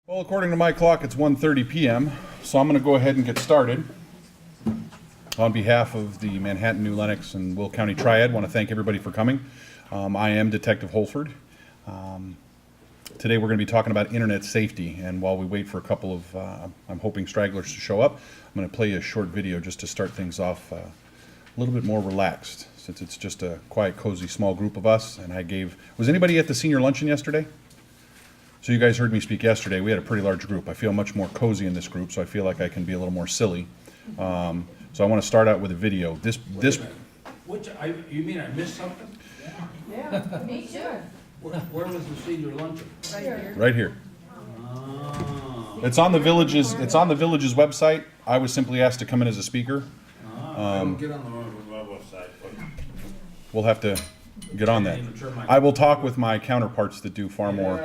Well, according to my clock, it's 1:30 p.m., so I'm going to go ahead and get started. On behalf of the Manhattan, New Lenox, and Will County TRIAD, I want to thank everybody for coming. I am Detective Holford. Today we're going to be talking about internet safety, and while we wait for a couple of, I'm hoping, stragglers to show up, I'm going to play you a short video just to start things off a little bit more relaxed, since it's just a quiet, cozy, small group of us. And was anybody at the senior luncheon yesterday? So you guys heard me speak yesterday. We had a pretty large group. I feel much more cozy in this group, so I feel like I can be a little more silly. So I want to start out with a video. You mean I missed something? Yeah, me too. Where was the senior luncheon? Right here. Right here. Oh. It's on the village's website. I was simply asked to come in as a speaker. I don't get on the website. We'll have to get on that. I will talk with my counterparts that do far more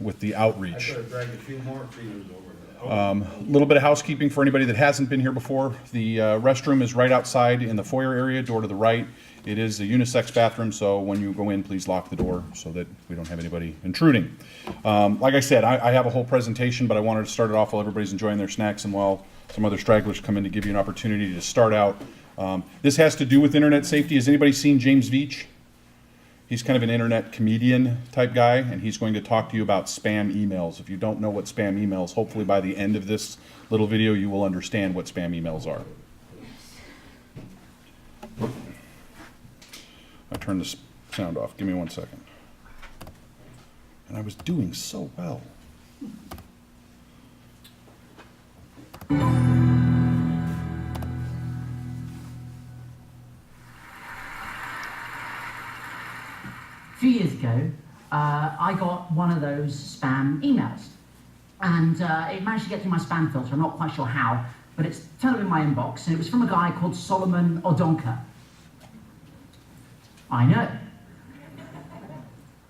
with the I outreach. could have dragged a few more seniors over there. A little bit of housekeeping for anybody that hasn't been here before. The restroom is right outside in the foyer area, door to the right. It is a unisex bathroom, so when you go in, please lock the door so that we don't have anybody intruding. Like I said, I have a whole presentation, but I wanted to start it off while everybody's enjoying their snacks and while some other stragglers come in to give you an opportunity to start out. This has to do with internet safety. Has anybody seen James Veach? He's kind of an internet comedian type guy, and he's going to talk to you about spam emails. If you don't know what spam emails, hopefully by the end of this little video, you will understand what spam emails are. I turned the sound off. Give me 1 second. And I was doing so well. A few years ago, I got one of those spam emails, and it managed to get through my spam filter. I'm not quite sure how, but it's turned up in my inbox, and it was from a guy called Solomon Odonka. I know.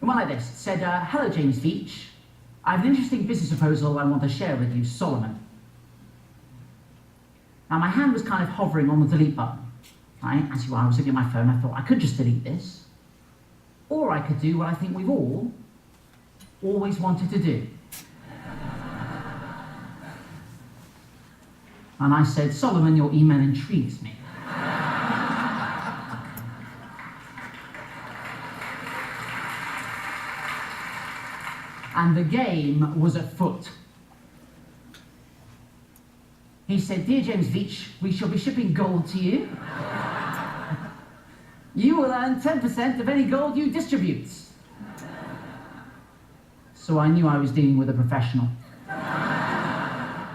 It went like this. It said, hello, James Veach. I have an interesting business proposal I want to share with you, Solomon. Now, my hand was kind of hovering on the delete button. Right? As you are, I was looking at my phone. I thought I could just delete this. Or I could do what I think we've all always wanted to do. And I said, Solomon, your email intrigues me. And the game was afoot. He said, dear James Veach, we shall be shipping gold to you. You will earn 10% of any gold you distribute. So I knew I was dealing with a professional. I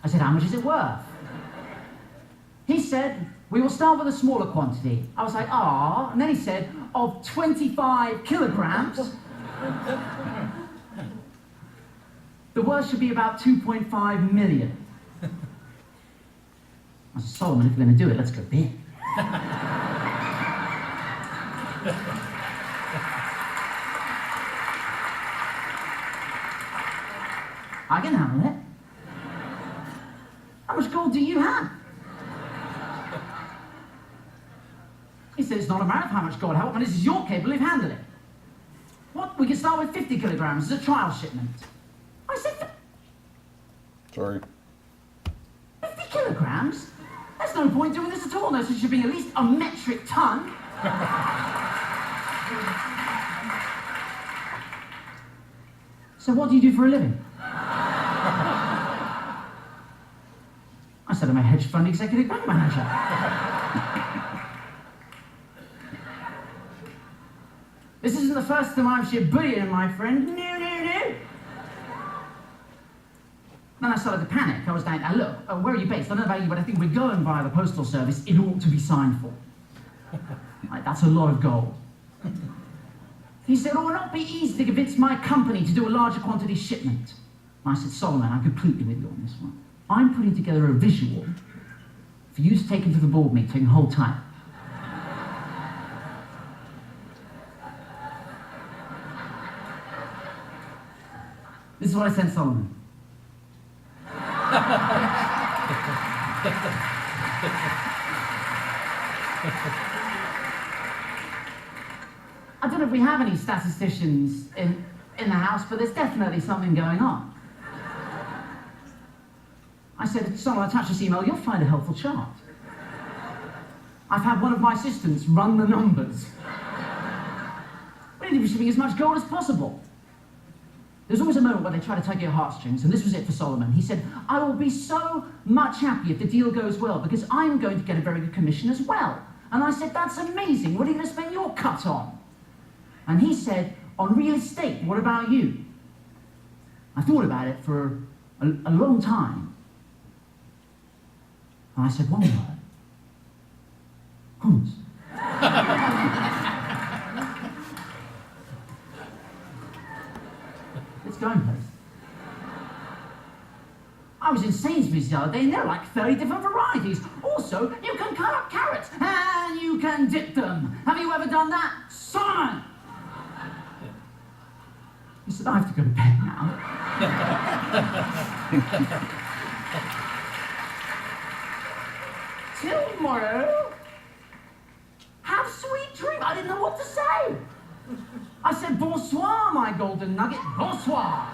said, how much is it worth? He said, we will start with a smaller quantity. I was like, ah. And then he said, of 25 kilograms. The worth should be about 2.5 million. I said, Solomon, if we're going to do it, let's go big. I can handle it. How much gold do you have? He said, it's not a matter of how much gold I have, but this is your capable of handling. What? We can start with 50 kilograms as a trial shipment. I said, Sorry. 50 kilograms? There's no point doing this at all. No, so it should be at least a metric ton. So what do you do for a living? I said, I'm a hedge fund executive bank manager. This isn't the first time I've shipped bullion, my friend. No. Then I started to panic. I was going, look, where are you based? I don't know about you, but I think we're going via the postal service. It ought to be signed for. Right, that's a lot of gold. He said, it will not be easy to convince my company to do a larger quantity shipment. And I said, Solomon, I'm completely with you on this one. I'm putting together a visual for you to take into the board meeting. Hold tight. This is what I sent Solomon. I don't know if we have any statisticians in the house, but there's definitely something going on. I said, someone attach this email, you'll find a helpful chart. I've had one of my assistants run the numbers. We need to be shipping as much gold as possible. There's always a moment where they try to tug your heartstrings, and this was it for Solomon. He said, I will be so much happy if the deal goes well, because I'm going to get a very good commission as well. And I said, that's amazing. What are you going to spend your cut on? And he said, on real estate. What about you? I thought about it for a long time. And I said one word. CONT. It's going place. I was in Sainsbury's the other day, and there are like 30 different varieties. Also, you can cut up carrots, and you can dip them. Have you ever done that? Simon! He said, I have to go to bed now. Till tomorrow. Have sweet dreams. I didn't know what to say. I said, bonsoir, my golden nugget. Bonsoir.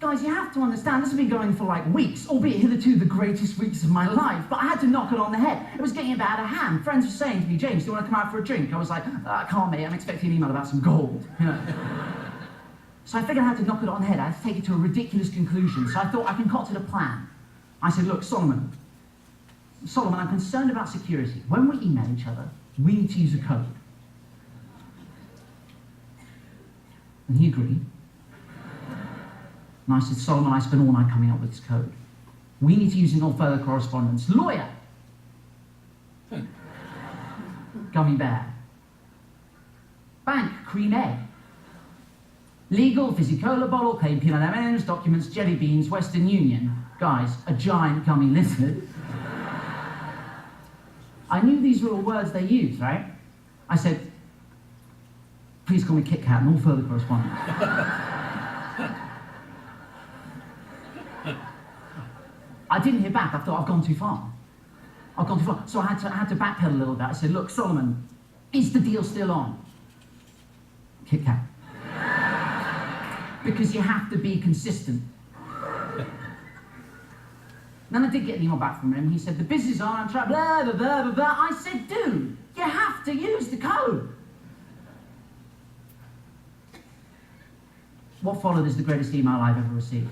Guys, you have to understand, this has been going for like weeks, albeit hitherto the greatest weeks of my life, but I had to knock it on the head. It was getting a bit out of hand. Friends were saying to me, James, do you want to come out for a drink? I was like, I can't, mate. I'm expecting an email about some gold. You know? So I figured I had to knock it on the head. I had to take it to a ridiculous conclusion. So I thought I concocted a plan. I said, look, Solomon, I'm concerned about security. When we email each other, we need to use a code. And he agreed. And I said, Solomon, I spent all night coming up with this code. We need to use it in all further correspondence. Lawyer. Gummy bear. Bank, cream egg. Legal, Fizzy-Cola bottle, plain peanut M&Ms, documents, jelly beans, Western Union. Guys, a giant gummy lizard. I knew these were all words they used, right? I said, please call me Kit Kat and all further correspondence. I didn't hear back. I thought, I've gone too far. I've gone too far. So I had to backpedal a little bit. I said, look, Solomon, is the deal still on? Kit Kat. Because you have to be consistent. Then I did get an email back from him. He said, the business is on, I'm trying, blah, blah, blah, blah, blah. I said, dude, you have to use the code. What followed is the greatest email I've ever received.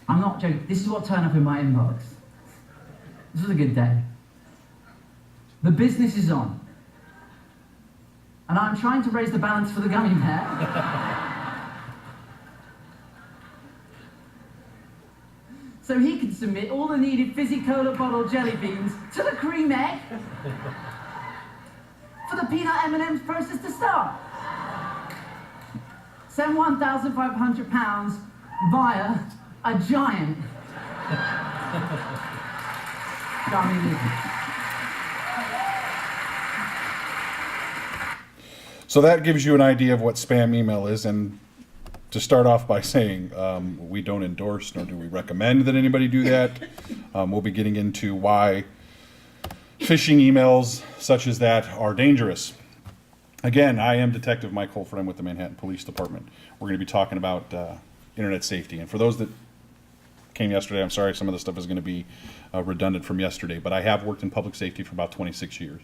I'm not joking. This is what turned up in my inbox. This was a good day. The business is on. And I'm trying to raise the balance for the gummy bear. So he can submit all the needed Fizzy-Cola bottle jelly beans to the cream egg for the peanut M&Ms process to start. Send £1,500 via a giant gummy lizard. So that gives you an idea of what spam email is, and to start off by saying we don't endorse nor do we recommend that anybody do that. We'll be getting into why phishing emails such as that are dangerous. Again, I am Detective Mike Holford. I'm with the Manhattan Police Department. We're going to be talking about internet safety. And for those that came yesterday, I'm sorry some of the stuff is going to be redundant from yesterday, but I have worked in public safety for about 26 years.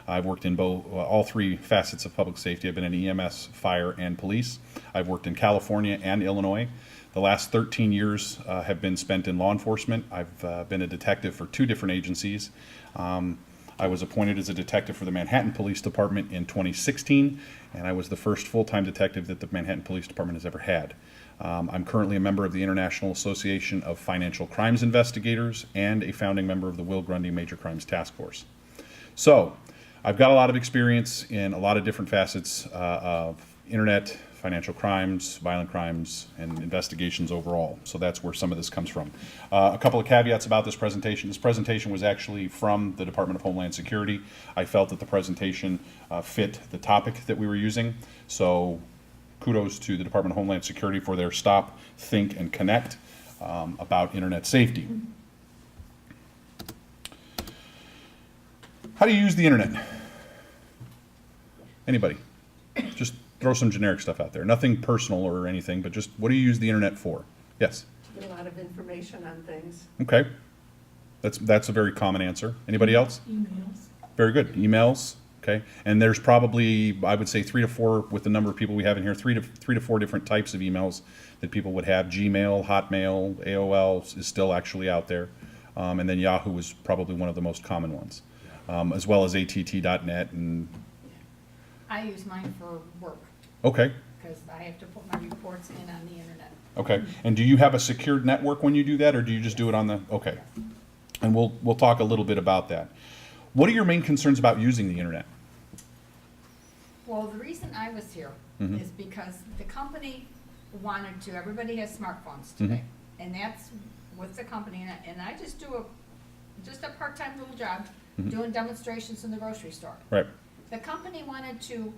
I've worked in all three facets of public safety. I've been in EMS, fire, and police. I've worked in California and Illinois. The last 13 years have been spent in law enforcement. I've been a detective for 2 different agencies. I was appointed as a detective for the Manhattan Police Department in 2016, and I was the first full-time detective that the Manhattan Police Department has ever had. I'm currently a member of the International Association of Financial Crimes Investigators and a founding member of the Will Grundy Major Crimes Task Force. So, I've got a lot of experience in a lot of different facets of internet, financial crimes, violent crimes, and investigations overall. So that's where some of this comes from. A couple of caveats about this presentation. This presentation was actually from the Department of Homeland Security. I felt that the presentation fit the topic that we were using. So kudos to the Department of Homeland Security for their Stop, Think, and Connect about internet safety. How do you use the internet? Anybody? Just throw some generic stuff out there. Nothing personal or anything, but just what do you use the internet for? Yes? To get a lot of information on things. Okay. That's a very common answer. Anybody else? Emails. Very good. Emails. Okay. And there's probably, I would say 3 to 4 with the number of people we have in here, three to four different types of emails that people would have. Gmail, Hotmail, AOL is still actually out there. And then Yahoo is probably one of the most common ones, as well as att.net. And I use mine for work, okay. because I have to put my reports in on the internet. Okay. And do you have a secured network when you do that, or do you just do it on the, okay. And we'll talk a little bit about that. What are your main concerns about using the internet? Well, the reason I was here Mhm. is because the company wanted to, everybody has smartphones today. And that's with the company, and I just do a part-time little job, Mhm. doing demonstrations in the grocery store. Right. The company wanted to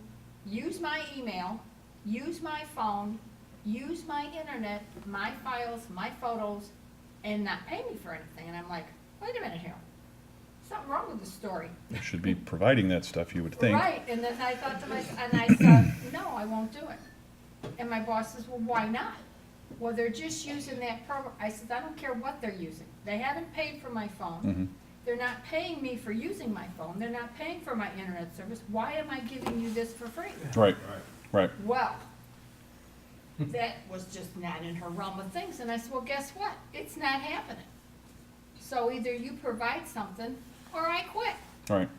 use my email, use my phone, use my internet, my files, my photos, and not pay me for anything. And I'm like, wait a minute here. Something wrong with the story. You should be providing that stuff, you would think. Right, and then I thought to myself, and I said, no, I won't do it. And my boss says, well, why not? Well, they're just using that program. I said, I don't care what they're using. They haven't paid for my phone. Mhm. They're not paying me for using my phone. They're not paying for my internet service. Why am I giving you this for free? Right. Right. Well, that was just not in her realm of things. And I said, well, guess what? It's not happening. So either you provide something or I quit. Right.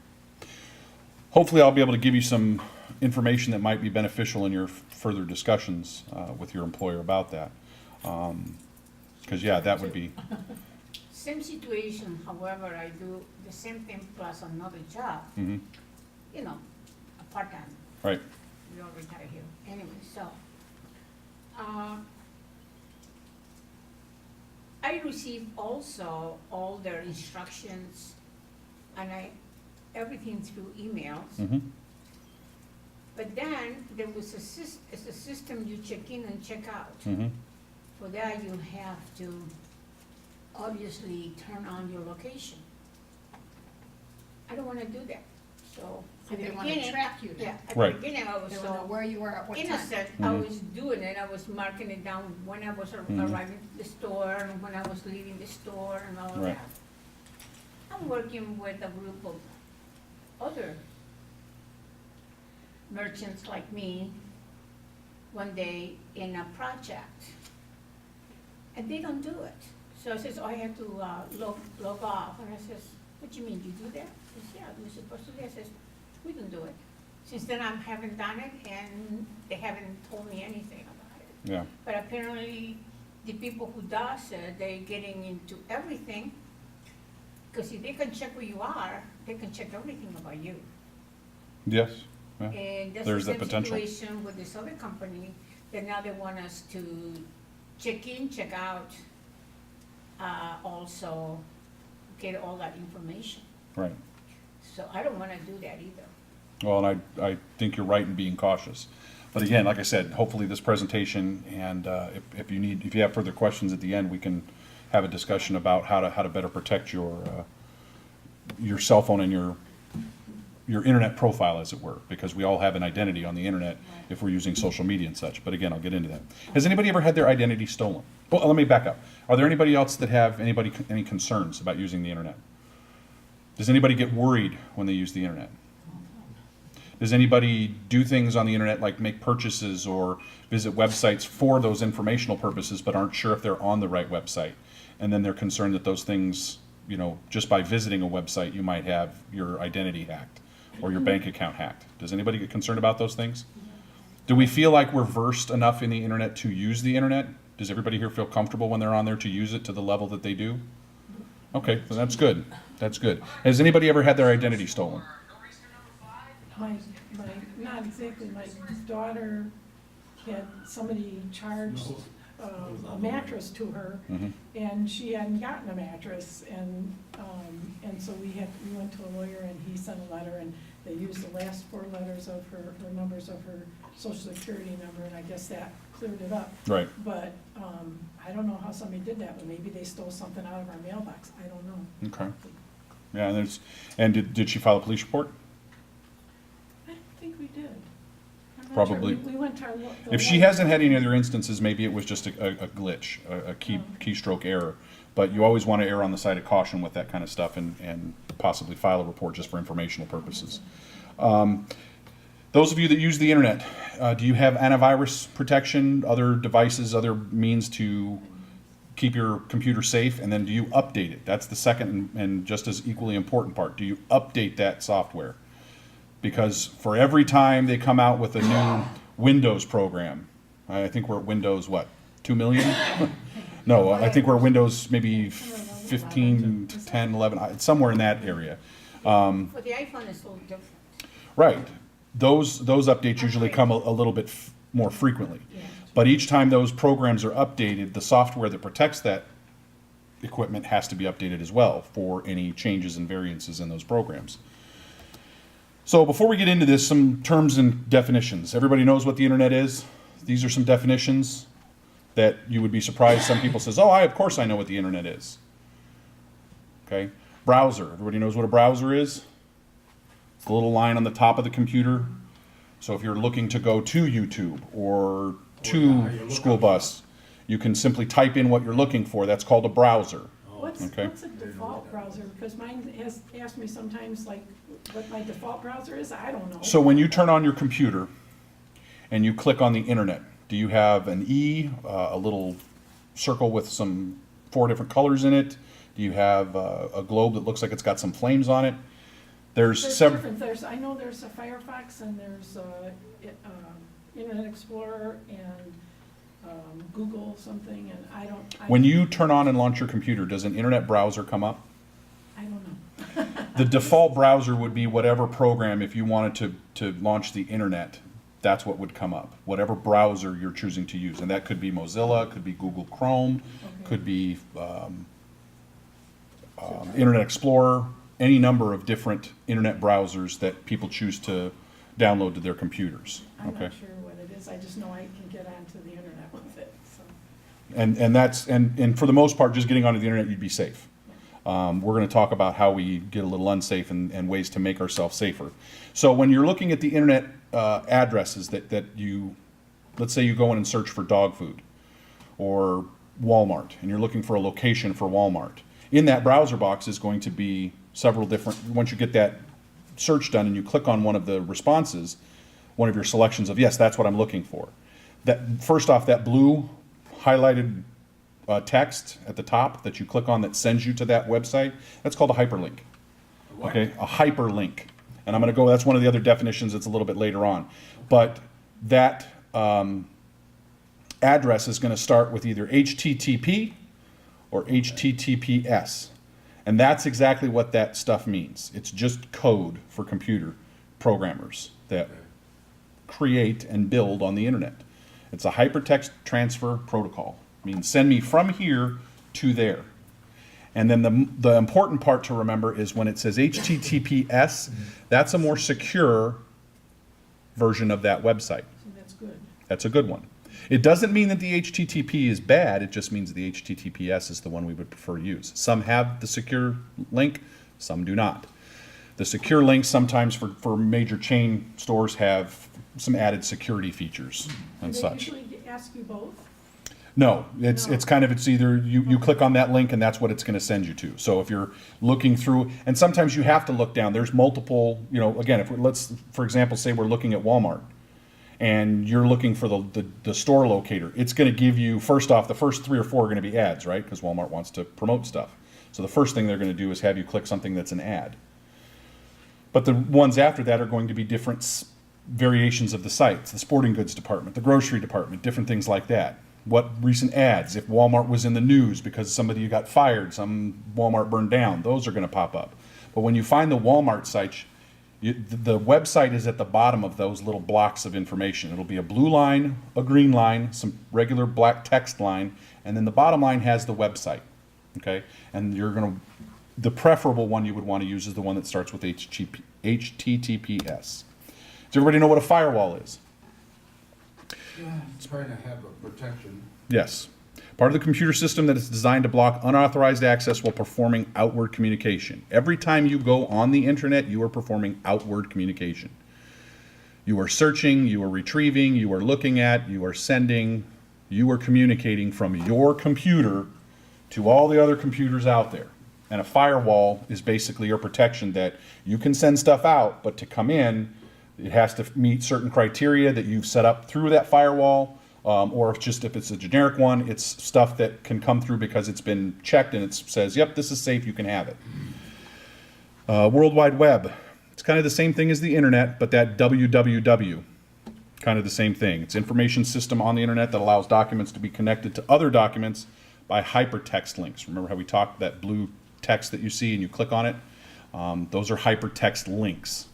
Hopefully I'll be able to give you some information that might be beneficial in your further discussions with your employer about that. Because, yeah, that would be, Same situation, however, I do the same thing plus another job, mhm, you know, a part-time. right. We all retire here. Anyway, so, I receive also all their instructions and everything through emails. Mhm. But then there was it's a system you check in and check out. Mhm. For that, you have to obviously turn on your location. I don't wanna do that, so. So at the they want to beginning- track you Yeah, then. at Right. the beginning, I was They want to know so where you were at what time. innocent, I Mhm. was doing it, I was marking it down when I was Mhm. arriving at the store and when I was leaving the store and all of Right. that. I'm working with a group of other merchants like me one day in a project. And they don't do it. So I says, oh, I have to log off. And I says, what do you mean, you do that? He says, yeah, we're supposed to do that. I says, we don't do it. Since then, I haven't done it and they haven't told me anything about it. Yeah. But apparently, the people who does it, they're getting into everything. Because if they can check where you are, they can check everything about you. Yes. Yeah. And that's the There's the same potential. situation with this other company, that now they want us to check in, check out, also get all that information. Right. So I don't wanna do that either. Well, and I think you're right in being cautious. But again, like I said, hopefully this presentation, and if you have further questions at the end, we can have a discussion about how to better protect your cell phone and your internet profile, as it were, because we all have an identity on the internet if we're using social media and such. But again, I'll get into that. Has anybody ever had their identity stolen? Well, let me back up. Are there anybody else that have any concerns about using the internet? Does anybody get worried when they use the internet? Does anybody do things on the internet like make purchases or visit websites for those informational purposes but aren't sure if they're on the right website? And then they're concerned that those things, you know, just by visiting a website, you might have your identity hacked or your bank account hacked. Does anybody get concerned about those things? Do we feel like we're versed enough in the internet to use the internet? Does everybody here feel comfortable when they're on there to use it to the level that they do? Okay, well, that's good. That's good. Has anybody ever had their identity stolen? Not exactly, my daughter had somebody charged a mattress to her, Mhm. and she hadn't gotten a mattress, and so we went to a lawyer, and he sent a letter, and they used the last 4 letters of her numbers of her social security number, and I guess that cleared it up. Right. But, I don't know how somebody did that, but maybe they stole something out of our mailbox, I don't know. Okay. Yeah, and did she file a police report? I don't think we did. I'm not Probably. sure. We went to our. the If she one- hasn't had any other instances, maybe it was just a glitch, a keystroke error. But you always want to err on the side of caution with that kind of stuff and possibly file a report just for informational purposes. Those of you that use the internet, do you have antivirus protection, other devices, other means to keep your computer safe? And then do you update it? That's the second and just as equally important part. Do you update that software? Because for every time they come out with a new Windows program, I think we're at Windows, what, 2 million? No, I think we're at Windows maybe 15, 10, 11, somewhere in that area. For the iPhone, it's a little different. Right. Those updates usually come a little bit more frequently. Yeah. But each time those programs are updated, the software that protects that equipment has to be updated as well for any changes and variances in those programs. So before we get into this, some terms and definitions. Everybody knows what the internet is. These are some definitions that you would be surprised. Some people says, oh, of course I know what the internet is. Okay. Browser. Everybody knows what a browser is? It's the little line on the top of the computer. So if you're looking to go to YouTube or to school bus, you can simply type in what you're looking for. That's called a browser. What's Okay. a default browser? Because mine has asked me sometimes like what my default browser is. I don't know. So when you turn on your computer and you click on the internet, do you have an E, a little circle with some 4 different colors in it? Do you have a globe that looks like it's got some flames on it? There's several. different. I know there's a Firefox and there's Internet Explorer and Google something, and I don't. When you turn on and launch your computer, does an internet browser come up? I don't know. The default browser would be whatever program, if you wanted to launch the internet, that's what would come up. Whatever browser you're choosing to use. And that could be Mozilla, could be Google Chrome, could be Internet Explorer, any number of different internet browsers that people choose to download to their computers. I'm Okay. not sure what it is. I just know I can get onto the internet with it, so. And for the most part, just getting onto the internet, you'd be safe. We're going to talk about how we get a little unsafe and ways to make ourselves safer. So when you're looking at the internet addresses that you, let's say you go in and search for dog food or Walmart, and you're looking for a location for Walmart. In that browser box is going to be several different, once you get that search done and you click on one of the responses, one of your selections of, yes, that's what I'm looking for. That first off, that blue highlighted text at the top that you click on that sends you to that website, that's called a hyperlink. Okay, a hyperlink. And I'm going to go, that's one of the other definitions that's a little bit later on. But that address is going to start with either HTTP or HTTPS. And that's exactly what that stuff means. It's just code for computer programmers that create and build on the internet. It's a hypertext transfer protocol. It means send me from here to there. And then the important part to remember is when it says HTTPS, that's a more secure version of that website. So that's good. That's a good one. It doesn't mean that the HTTP is bad, it just means the HTTPS is the one we would prefer to use. Some have the secure link, some do not. The secure links sometimes for major chain stores have some added security features and Do they such. usually ask you both? No, it's either you click on that link and that's what it's going to send you to. So if you're looking through, and sometimes you have to look down, there's multiple, again, if let's, for example, say we're looking at Walmart and you're looking for the store locator, it's going to give you, first off, the first 3 or 4 are going to be ads, right? Because Walmart wants to promote stuff. So the first thing they're going to do is have you click something that's an ad. But the ones after that are going to be different variations of the sites, the sporting goods department, the grocery department, different things like that. What recent ads, if Walmart was in the news because somebody got fired, some Walmart burned down, those are going to pop up. But when you find the Walmart sites, the website is at the bottom of those little blocks of information. It'll be a blue line, a green line, some regular black text line, and then the bottom line has the website. Okay? And the preferable one you would want to use is the one that starts with HTTPS. Does everybody know what a firewall is? Yeah, it's trying to have a protection. Yes. Part of the computer system that is designed to block unauthorized access while performing outward communication. Every time you go on the internet, you are performing outward communication. You are searching, you are retrieving, you are looking at, you are sending, you are communicating from your computer to all the other computers out there. And a firewall is basically your protection that you can send stuff out, but to come in, it has to meet certain criteria that you've set up through that firewall, or if it's a generic one, it's stuff that can come through because it's been checked and it says, yep, this is safe, you can have it. World Wide Web. It's kind of the same thing as the internet, but that www, kind of the same thing. It's information system on the internet that allows documents to be connected to other documents by hypertext links. Remember how we talked that blue text that you see and you click on it? Those are hypertext links.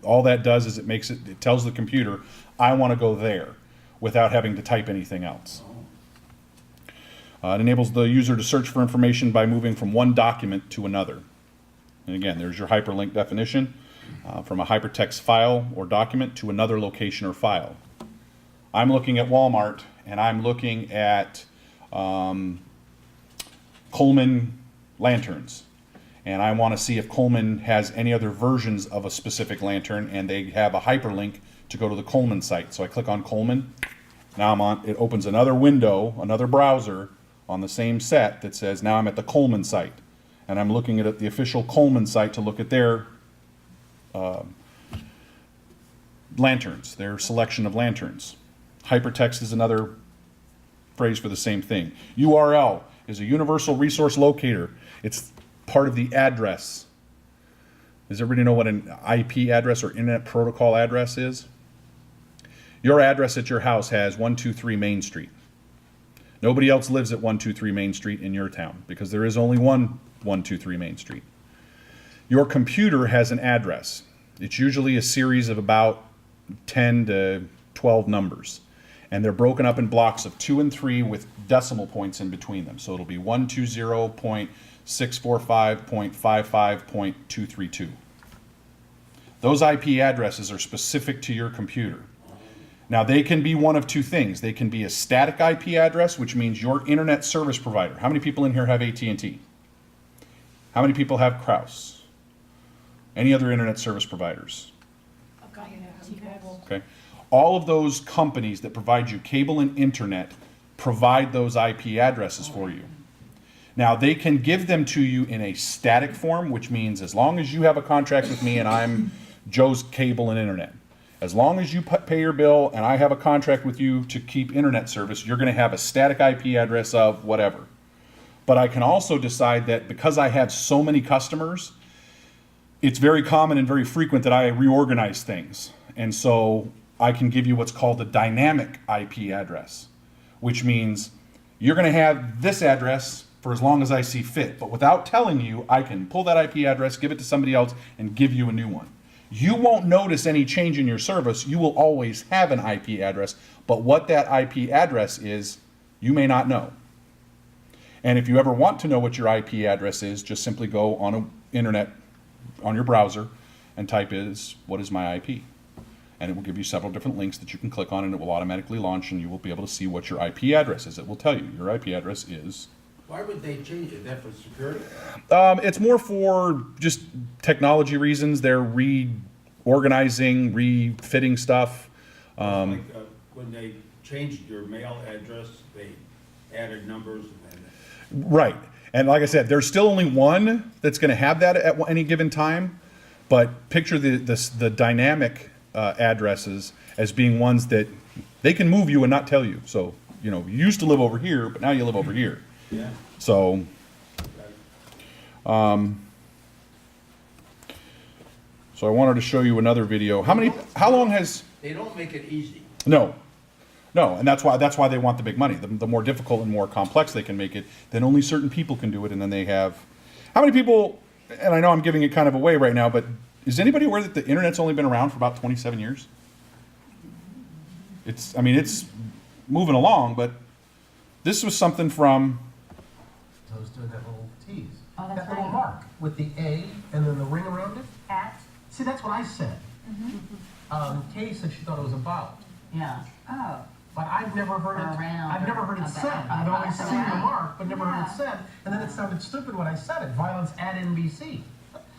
All that does is it tells the computer, I want to go there, without having to type anything else. It enables the user to search for information by moving from one document to another. And again, there's your hyperlink definition, from a hypertext file or document to another location or file. I'm looking at Walmart, and I'm looking at Coleman lanterns. And I want to see if Coleman has any other versions of a specific lantern, and they have a hyperlink to go to the Coleman site. So I click on Coleman. Now it opens another window, another browser on the same set that says, now I'm at the Coleman site. And I'm looking at the official Coleman site to look at their lanterns, their selection of lanterns. Hypertext is another phrase for the same thing. URL is a universal resource locator. It's part of the address. Does everybody know what an IP address or Internet Protocol address is? Your address at your house has 123 Main Street. Nobody else lives at 123 Main Street in your town because there is only one 123 Main Street. Your computer has an address. It's usually a series of about 10 to 12 numbers. And they're broken up in blocks of 2 and 3 with decimal points in between them. So it'll be 120.645.55.232. Those IP addresses are specific to your computer. Now they can be one of two things. They can be a static IP address, which means your internet service provider. How many people in here have AT&T? How many people have Kraus? Any other internet service providers? Okay. All of those companies that provide you cable and internet provide those IP addresses for you. Now they can give them to you in a static form, which means as long as you have a contract with me and I'm Joe's Cable and Internet, as long as you pay your bill and I have a contract with you to keep internet service, you're going to have a static IP address of whatever. But I can also decide that because I have so many customers, it's very common and very frequent that I reorganize things. And so I can give you what's called a dynamic IP address, which means you're going to have this address for as long as I see fit. But without telling you, I can pull that IP address, give it to somebody else, and give you a new one. You won't notice any change in your service. You will always have an IP address, but what that IP address is, you may not know. And if you ever want to know what your IP address is, just simply go on an internet, on your browser, and type what is my IP? And it will give you several different links that you can click on, and it will automatically launch, and you will be able to see what your IP address is. It will tell you your IP address is. Why would they change it? Is that for security? It's more for just technology reasons. They're reorganizing, refitting stuff. When they changed your mail address, they added numbers. Right. And like I said, there's still only one that's going to have that at any given time. But picture the dynamic addresses as being ones that they can move you and not tell you. So, you used to live over here, but now you live over here. Yeah. So, so I wanted to show you another video. How long has? They don't make it easy. No, and that's why they want the big money. The more difficult and more complex they can make it, then only certain people can do it, and then they have. How many people? And I know I'm giving it kind of away right now, but is anybody aware that the internet's only been around for about 27 years? It's moving along, but this was something from. I was doing that little tease. Oh, that's that little right. mark with the A and then the ring around it. At? See, that's what I said. Kay said she thought it was about. Yeah. Oh. but I've never heard it, Around I've never heard it or said. about- I've always seen the around. mark, but never heard it Yeah. said. And then it sounded stupid when I said it, violence at NBC.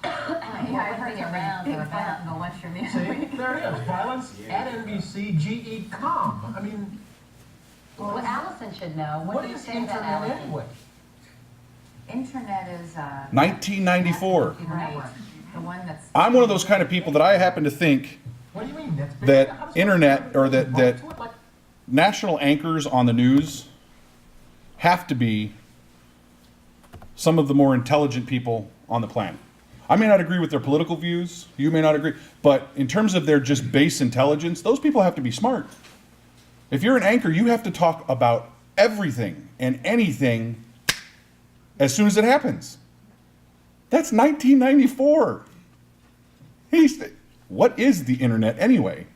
Yeah, I heard the around or about and the lecture See, there it is, violence at NBC, GE com. I mean, Well, Allison should know. what do you is say that, internet Allison? anyway? Internet is, 1994. right, the one that's. I'm one of those kind of people that I happen to think What do you mean? That's big? that How does internet, or that right to it? Like, national anchors on the news have to be some of the more intelligent people on the planet. I may not agree with their political views, you may not agree, but in terms of their just base intelligence, those people have to be smart. If you're an anchor, you have to talk about everything and anything as soon as it happens. That's 1994. What is the internet anyway?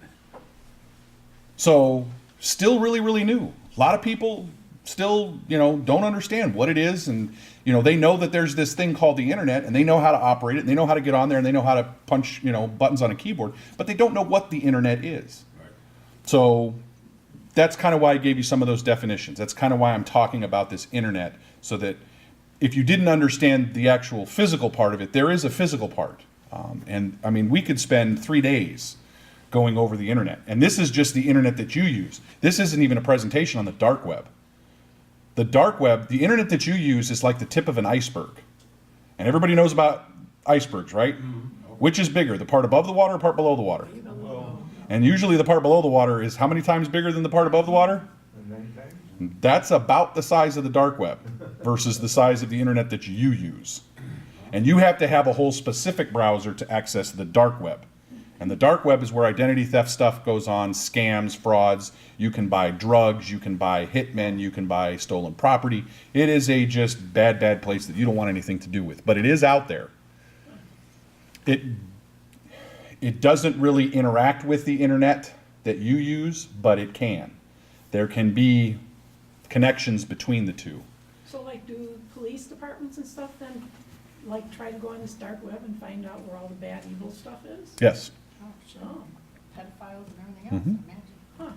So, still really, really new. A lot of people still, don't understand what it is, and, they know that there's this thing called the internet, and they know how to operate it, and they know how to get on there, and they know how to punch, buttons on a keyboard, but they don't know what the internet is. Right. So, that's kind of why I gave you some of those definitions. That's kind of why I'm talking about this internet, so that if you didn't understand the actual physical part of it, there is a physical part. And I mean, we could spend 3 days going over the internet. And this is just the internet that you use. This isn't even a presentation on the dark web. The dark web, the internet that you use is like the tip of an iceberg. And everybody knows about icebergs, right? Which is bigger, the part above the water or part below the water? And usually the part below the water is how many times bigger than the part above the water? That's about the size of the dark web versus the size of the internet that you use. And you have to have a whole specific browser to access the dark web. And the dark web is where identity theft stuff goes on, scams, frauds. You can buy drugs, you can buy hitmen, you can buy stolen property. It is a just bad, bad place that you don't want anything to do with. But it is out there. It doesn't really interact with the internet that you use, but it can. There can be connections between the two. So like, do police departments and stuff then, like, try to go on this dark web and find out where all the bad, evil stuff is? Yes. Oh, sure. Oh, Pedophiles and everything else, imagine. huh.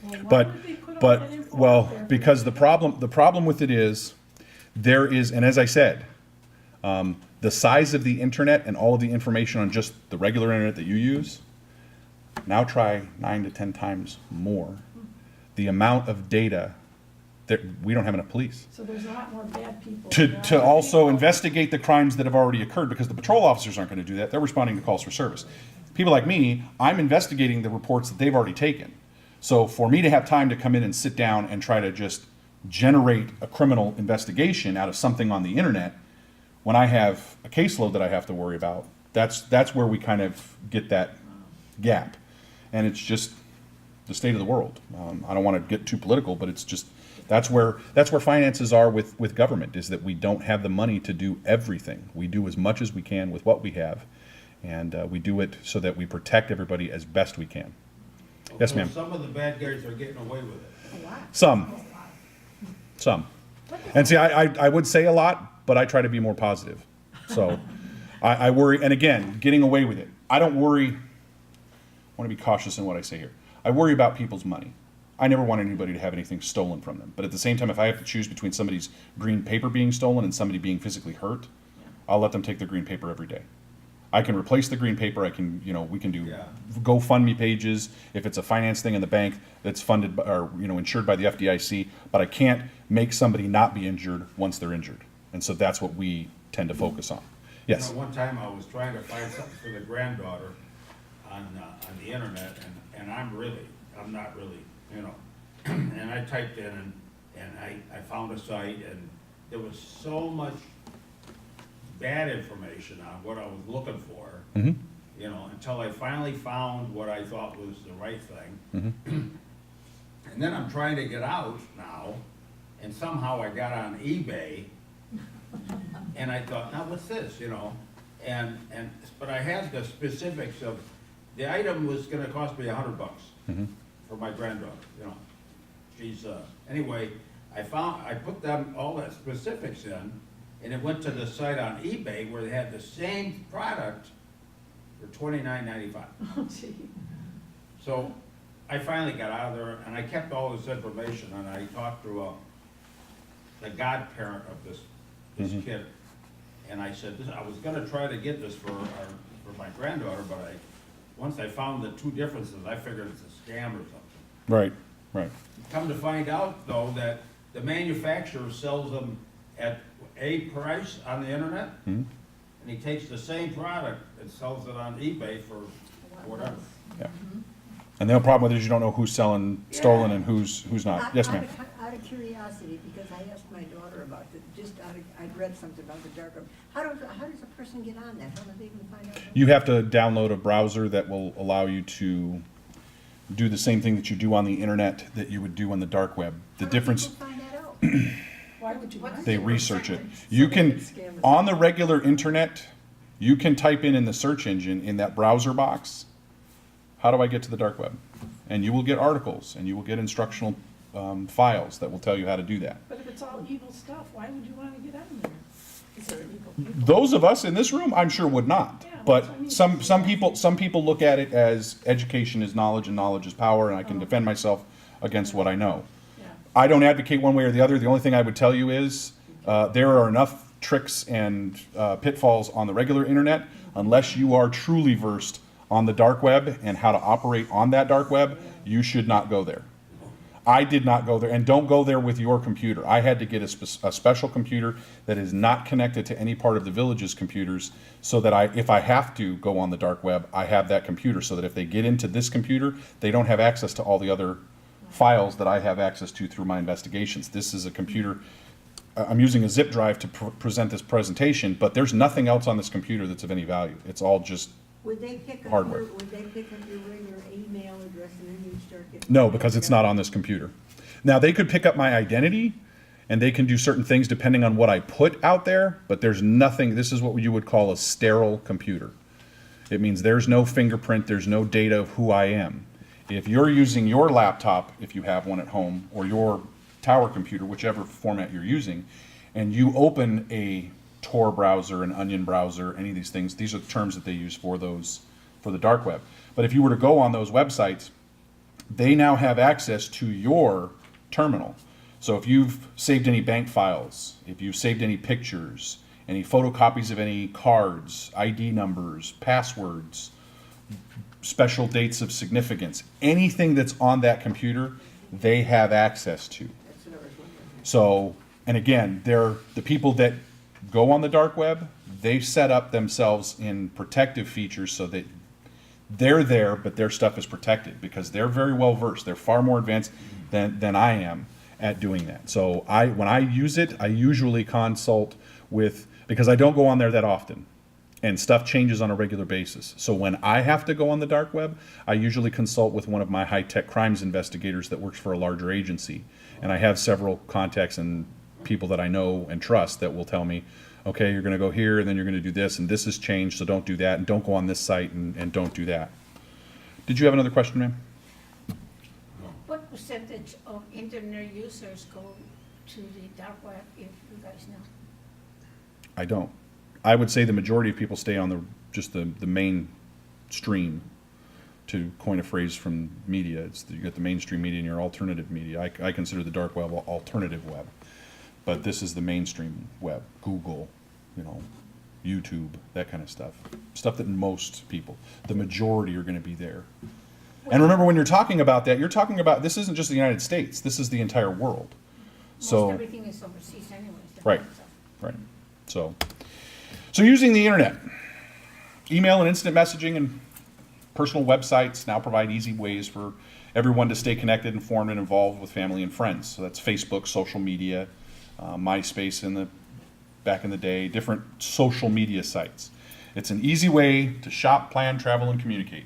Well, why But, would they put all but, that info out well, there for because the people? problem with it is, there is, and as I said, the size of the internet and all of the information on just the regular internet that you use, now try 9 to 10 times more. The amount of data that we don't have enough police So there's a lot more bad people. to There are to other also people- investigate the crimes that have already occurred, because the patrol officers aren't going to do that. They're responding to calls for service. People like me, I'm investigating the reports that they've already taken. So for me to have time to come in and sit down and try to just generate a criminal investigation out of something on the internet, when I have a caseload that I have to worry about, that's where we kind of get that gap. And it's just the state of the world. I don't want to get too political, but it's just, that's where finances are with government, is that we don't have the money to do everything. We do as much as we can with what we have, and we do it so that we protect everybody as best we can. Yes, So ma'am. Some of the bad guys are getting away with it. A lot. Some. And see, I would say a lot, but I try to be more positive. So I worry, and again, getting away with it. I don't worry, I want to be cautious in what I say here. I worry about people's money. I never want anybody to have anything stolen from them. But at the same time, if I have to choose between somebody's green paper being stolen and somebody being physically hurt, I'll let them take their green paper every day. I can replace the green paper. I can, we can do Yeah. GoFundMe pages if it's a finance thing in the bank that's funded by, or insured by the FDIC. But I can't make somebody not be injured once they're injured, and so that's what we tend to focus on. Yes. One time I was trying to find something for the granddaughter on the internet, and I'm not really, and I typed in and I found a site, and there was so much bad information on what I was looking for, Mm-hmm. Until I finally found what I thought was the right thing. Mm-hmm. And then I'm trying to get out now, and somehow I got on eBay, and I thought, now what's this, but I had the specifics of, the item was gonna cost me $100 Mm-hmm. for my granddaughter, She's, anyway, I put all that specifics in, and it went to the site on eBay where they had the same product for $29.95. Oh, gee. So I finally got out of there, and I kept all this information, and I talked to, the godparent of this kid. And I said, I was gonna try to get this for my granddaughter, but once I found the two differences, I figured it's a scam or something. Right, right. Come to find out, though, that the manufacturer sells them at a price on the internet, and he takes the same product and sells it on eBay for whatever. Yeah. And the only problem with it is you don't know who's selling stolen and who's not. Yes, ma'am. Out of curiosity, because I asked my daughter about it, I'd read something about the dark web. How does a person get on that? How do they even find out? You have to download a browser that will allow you to do the same thing that you do on the internet that you would do on the dark web. The difference, How do people find that out? Why would you want they to? research it. You can, on the regular internet, you can type in the search engine in that browser box, how do I get to the dark web? And you will get articles and you will get instructional files that will tell you how to do that. But if it's all evil stuff, why would you want to get on there? Is there evil people? Those of us in this room, I'm sure would not. Yeah, But that's what I mean. some people look at it as education is knowledge and knowledge is power, and I can defend myself against what I know. Yeah. I don't advocate one way or the other. The only thing I would tell you is there are enough tricks and pitfalls on the regular internet. Unless you are truly versed on the dark web and how to operate on that dark web, you should not go there. I did not go there, and don't go there with your computer. I had to get a special computer that is not connected to any part of the village's computers, so that if I have to go on the dark web, I have that computer, so that if they get into this computer, they don't have access to all the other files that I have access to through my investigations. This is a computer, I'm using a zip drive to present this presentation, but there's nothing else on this computer that's of any value. It's all just Would they pick up hardware. would they pick up your regular email address and then you'd start getting? No, because it's not on this computer. Now, they could pick up my identity, and they can do certain things depending on what I put out there, but there's nothing, this is what you would call a sterile computer. It means there's no fingerprint, there's no data of who I am. If you're using your laptop, if you have one at home, or your tower computer, whichever format you're using, and you open a Tor browser, an Onion browser, any of these things, these are the terms that they use for the dark web. But if you were to go on those websites, they now have access to your terminal. So if you've saved any bank files, if you've saved any pictures, any photocopies of any cards, ID numbers, passwords, special dates of significance, anything that's on that computer, they have access to. That's what I was wondering. So, and again, they're the people that go on the dark web, they've set up themselves in protective features so that they're there, but their stuff is protected because they're very well versed. They're far more advanced than I am at doing that. So when I use it, I usually consult with, because I don't go on there that often and stuff changes on a regular basis. So when I have to go on the dark web, I usually consult with one of my high-tech crimes investigators that works for a larger agency. And I have several contacts and people that I know and trust that will tell me, okay, you're going to go here, and then you're going to do this, and this has changed, so don't do that, and don't go on this site, and don't do that. Did you have another question, ma'am? What percentage of internet users go to the dark web, if you guys know? I don't. I would say the majority of people stay on just the main stream, to coin a phrase from media. You got the mainstream media and your alternative media. I consider the dark web alternative web. But this is the mainstream web, Google, YouTube, that kind of stuff. Stuff that most people, the majority are going to be there. And remember, when you're talking about that, you're talking about, this isn't just the United States, this is the entire world. So, Most everything is overseas anyways. right, right. So using the internet, email and instant messaging and personal websites now provide easy ways for everyone to stay connected, informed, and involved with family and friends. So that's Facebook, social media, MySpace back in the day, different social media sites. It's an easy way to shop, plan, travel, and communicate.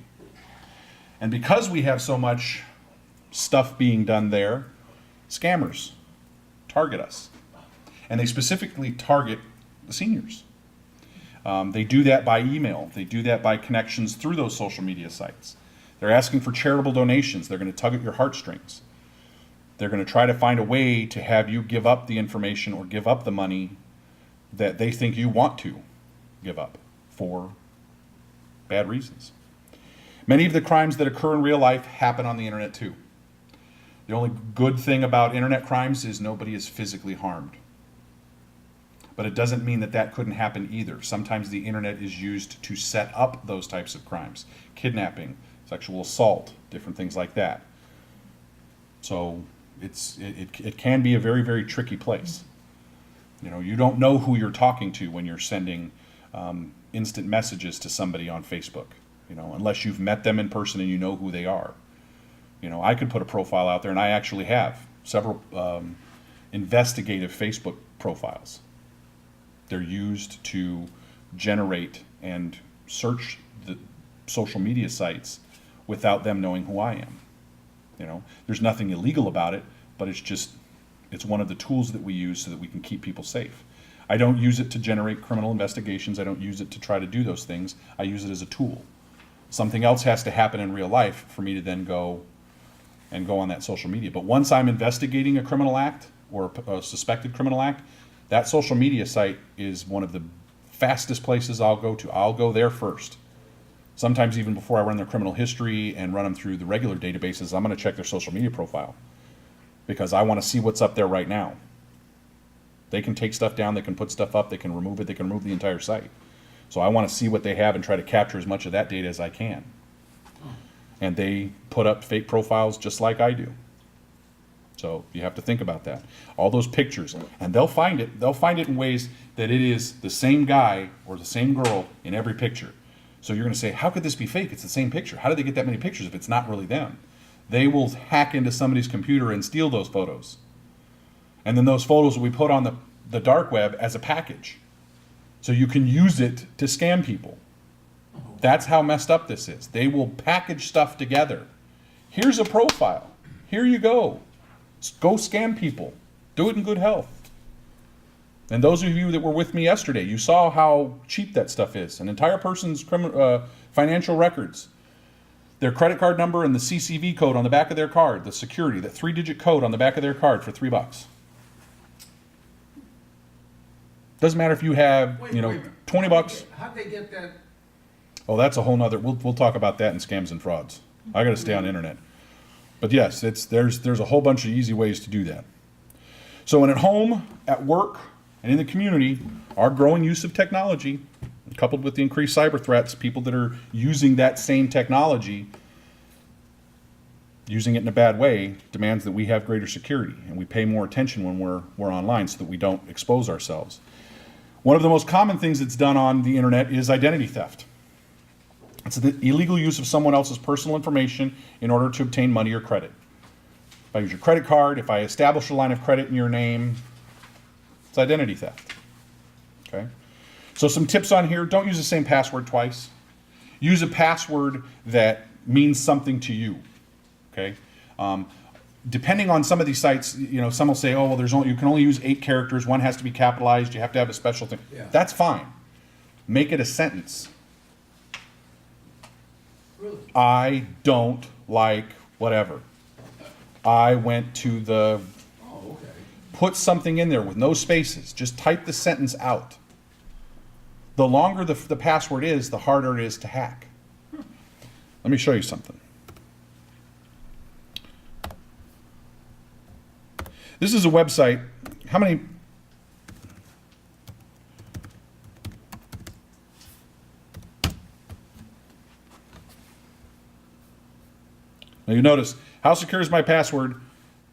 And because we have so much stuff being done there, scammers target us. And they specifically target the seniors. They do that by email. They do that by connections through those social media sites. They're asking for charitable donations. They're going to tug at your heartstrings. They're going to try to find a way to have you give up the information or give up the money that they think you want to give up for bad reasons. Many of the crimes that occur in real life happen on the internet too. The only good thing about internet crimes is nobody is physically harmed. But it doesn't mean that that couldn't happen either. Sometimes the internet is used to set up those types of crimes. Kidnapping, sexual assault, different things like that. So it can be a very, very tricky place. You know, you don't know who you're talking to when you're sending instant messages to somebody on Facebook, you know, unless you've met them in person and you know who they are. You know, I could put a profile out there, and I actually have several investigative Facebook profiles. They're used to generate and search the social media sites without them knowing who I am. You know, there's nothing illegal about it, but it's one of the tools that we use so that we can keep people safe. I don't use it to generate criminal investigations. I don't use it to try to do those things. I use it as a tool. Something else has to happen in real life for me to then go on that social media. But once I'm investigating a criminal act or a suspected criminal act, that social media site is one of the fastest places I'll go to. I'll go there first. Sometimes even before I run their criminal history and run them through the regular databases, I'm going to check their social media profile because I want to see what's up there right now. They can take stuff down, they can put stuff up, they can remove it, they can remove the entire site. So I want to see what they have and try to capture as much of that data as I can. And they put up fake profiles just like I do. So you have to think about that. All those pictures, and they'll find it in ways that it is the same guy or the same girl in every picture. So you're going to say, how could this be fake? It's the same picture. How did they get that many pictures if it's not really them? They will hack into somebody's computer and steal those photos. And then those photos will be put on the dark web as a package. So you can use it to scam people. That's how messed up this is. They will package stuff together. Here's a profile. Here you go. Go scam people. Do it in good health. And those of you that were with me yesterday, you saw how cheap that stuff is. An entire person's financial records, their credit card number and the CCV code on the back of their card, the security, the 3-digit code on the back of their card for $3. Doesn't matter if you have, Wait, you know, wait a minute. $20. How'd they get that? Oh, that's a whole nother, we'll talk about that in scams and frauds. I gotta stay on the internet. But yes, there's a whole bunch of easy ways to do that. So when at home, at work, and in the community, our growing use of technology, coupled with the increased cyber threats, people that are using that same technology, using it in a bad way, demands that we have greater security and we pay more attention when we're online so that we don't expose ourselves. One of the most common things that's done on the internet is identity theft. It's the illegal use of someone else's personal information in order to obtain money or credit. If I use your credit card, if I establish a line of credit in your name, it's identity theft. Okay? So some tips on here: don't use the same password twice. Use a password that means something to you. Okay? Depending on some of these sites, you know, some will say, oh, well, you can only use 8 characters. One has to be capitalized. You have to have a special thing. Yeah. That's fine. Make it a sentence. Really? I don't like whatever. I went to the... Oh, okay. Put something in there with no spaces. Just type the sentence out. The longer the password is, the harder it is to hack. Let me show you something. This is a website. How many... Now you notice, how secure is my password?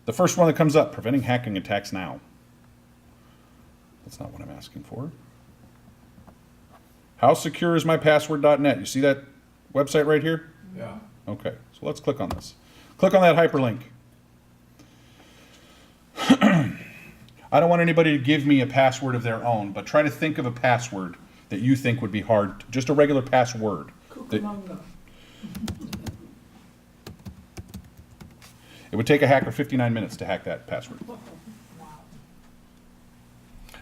The first one that comes up, preventing hacking attacks now. That's not what I'm asking for. How secure is my password.net? You see that website right here? Yeah. Okay, so let's click on this. Click on that hyperlink. I don't want anybody to give me a password of their own, but try to think of a password that you think would be hard, just a regular password. Cucamonga. It would take a hacker 59 minutes to hack that password.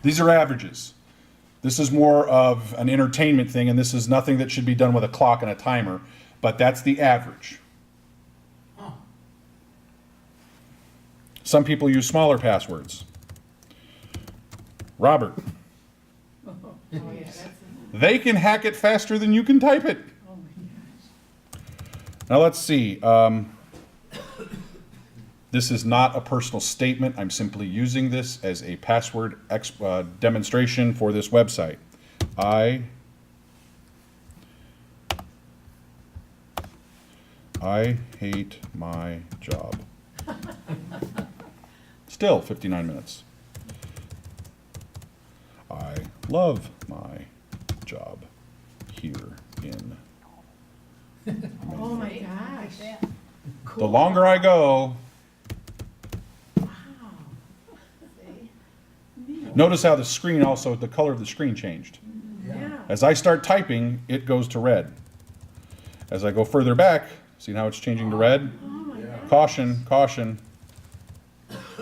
These are averages. This is more of an entertainment thing, and this is nothing that should be done with a clock and a timer, but that's the average. Huh. Some people use smaller passwords. Robert. They can hack it faster than you can type it. Now let's see. This is not a personal statement. I'm simply using this as a password demonstration for this website. I hate my job. Still 59 minutes. I love my job here in. Oh my gosh. The longer I go, notice how the screen also, the color of the screen changed. Yeah. As I start typing, it goes to red. As I go further back, see how it's changing to red? Oh my gosh. Caution, caution.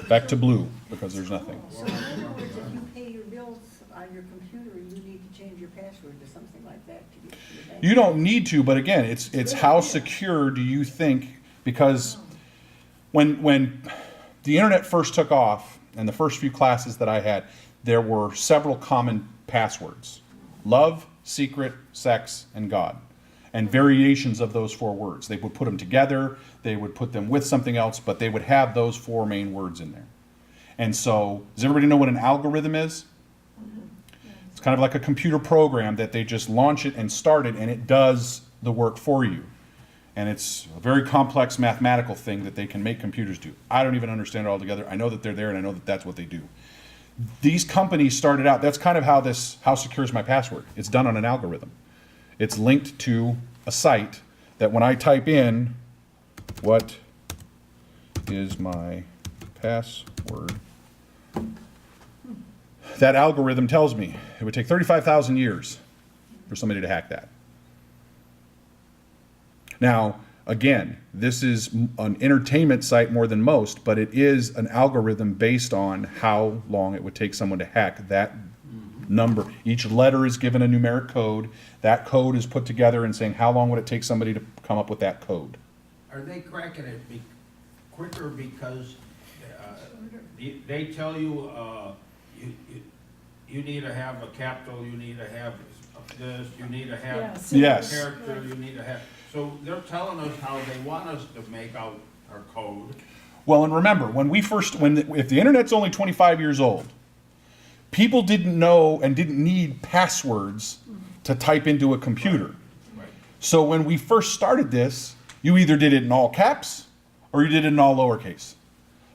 Back to blue, because there's nothing. So in other words, if you pay your bills on your computer, you need to change your password to something like that to get to your bank. You don't need to, but again, it's how secure do you think, because when the internet first took off, and the first few classes that I had, there were several common passwords. Love, secret, sex, and God. And variations of those 4 words. They would put them together, they would put them with something else, but they would have those 4 main words in there. And so, does everybody know what an algorithm is? It's kind of like a computer program that they just launch it and start it, and it does the work for you. And it's a very complex mathematical thing that they can make computers do. I don't even understand it altogether. I know that they're there, and I know that that's what they do. These companies started out, that's kind of how secure is my password. It's done on an algorithm. It's linked to a site that when I type in, what is my password, that algorithm tells me it would take 35,000 years for somebody to hack that. Now, again, this is an entertainment site more than most, but it is an algorithm based on how long it would take someone to hack that number. Each letter is given a numeric code. That code is put together and saying how long would it take somebody to come up with that code. Are they cracking it quicker because they tell you, you need to have a capital, you need to have this, you need to have Yes. character, you need to have, so they're telling us how they want us to make out our code. Well, and remember, if the internet's only 25 years old, people didn't know and didn't need passwords to type into a computer. Right. So when we first started this, you either did it in all caps or you did it in all lowercase.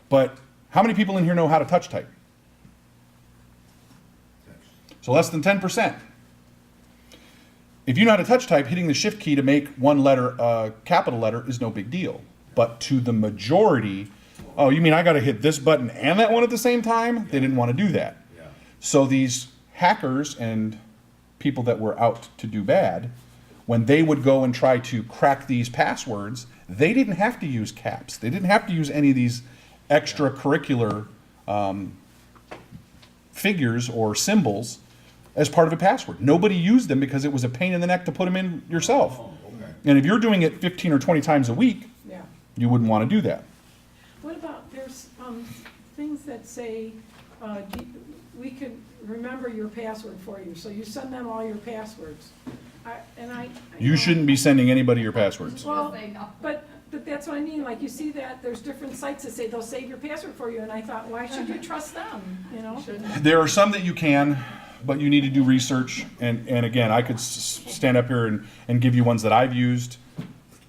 But how many people in here know how to touch type? So less than 10%. If you know how to touch type, hitting the shift key to make one letter a capital letter is no big deal. But to the majority, oh, you mean I got to hit this button and that one at the same time? They didn't want to do that. Yeah. So these hackers and people that were out to do bad, when they would go and try to crack these passwords, they didn't have to use caps. They didn't have to use any of these extracurricular figures or symbols as part of a password. Nobody used them because it was a pain in the neck to put them in yourself. Oh, okay. And if you're doing it 15 or 20 times a week, Yeah. you wouldn't want to do that. What about, there's things that say, we can remember your password for you, so you send them all your passwords. You shouldn't be sending anybody your passwords. Well, They know. but that's what I mean, like, you see that, there's different sites that say they'll save your password for you, and I thought, why should you trust them, you know? There are some that you can, but you need to do research. And again, I could stand up here and give you ones that I've used.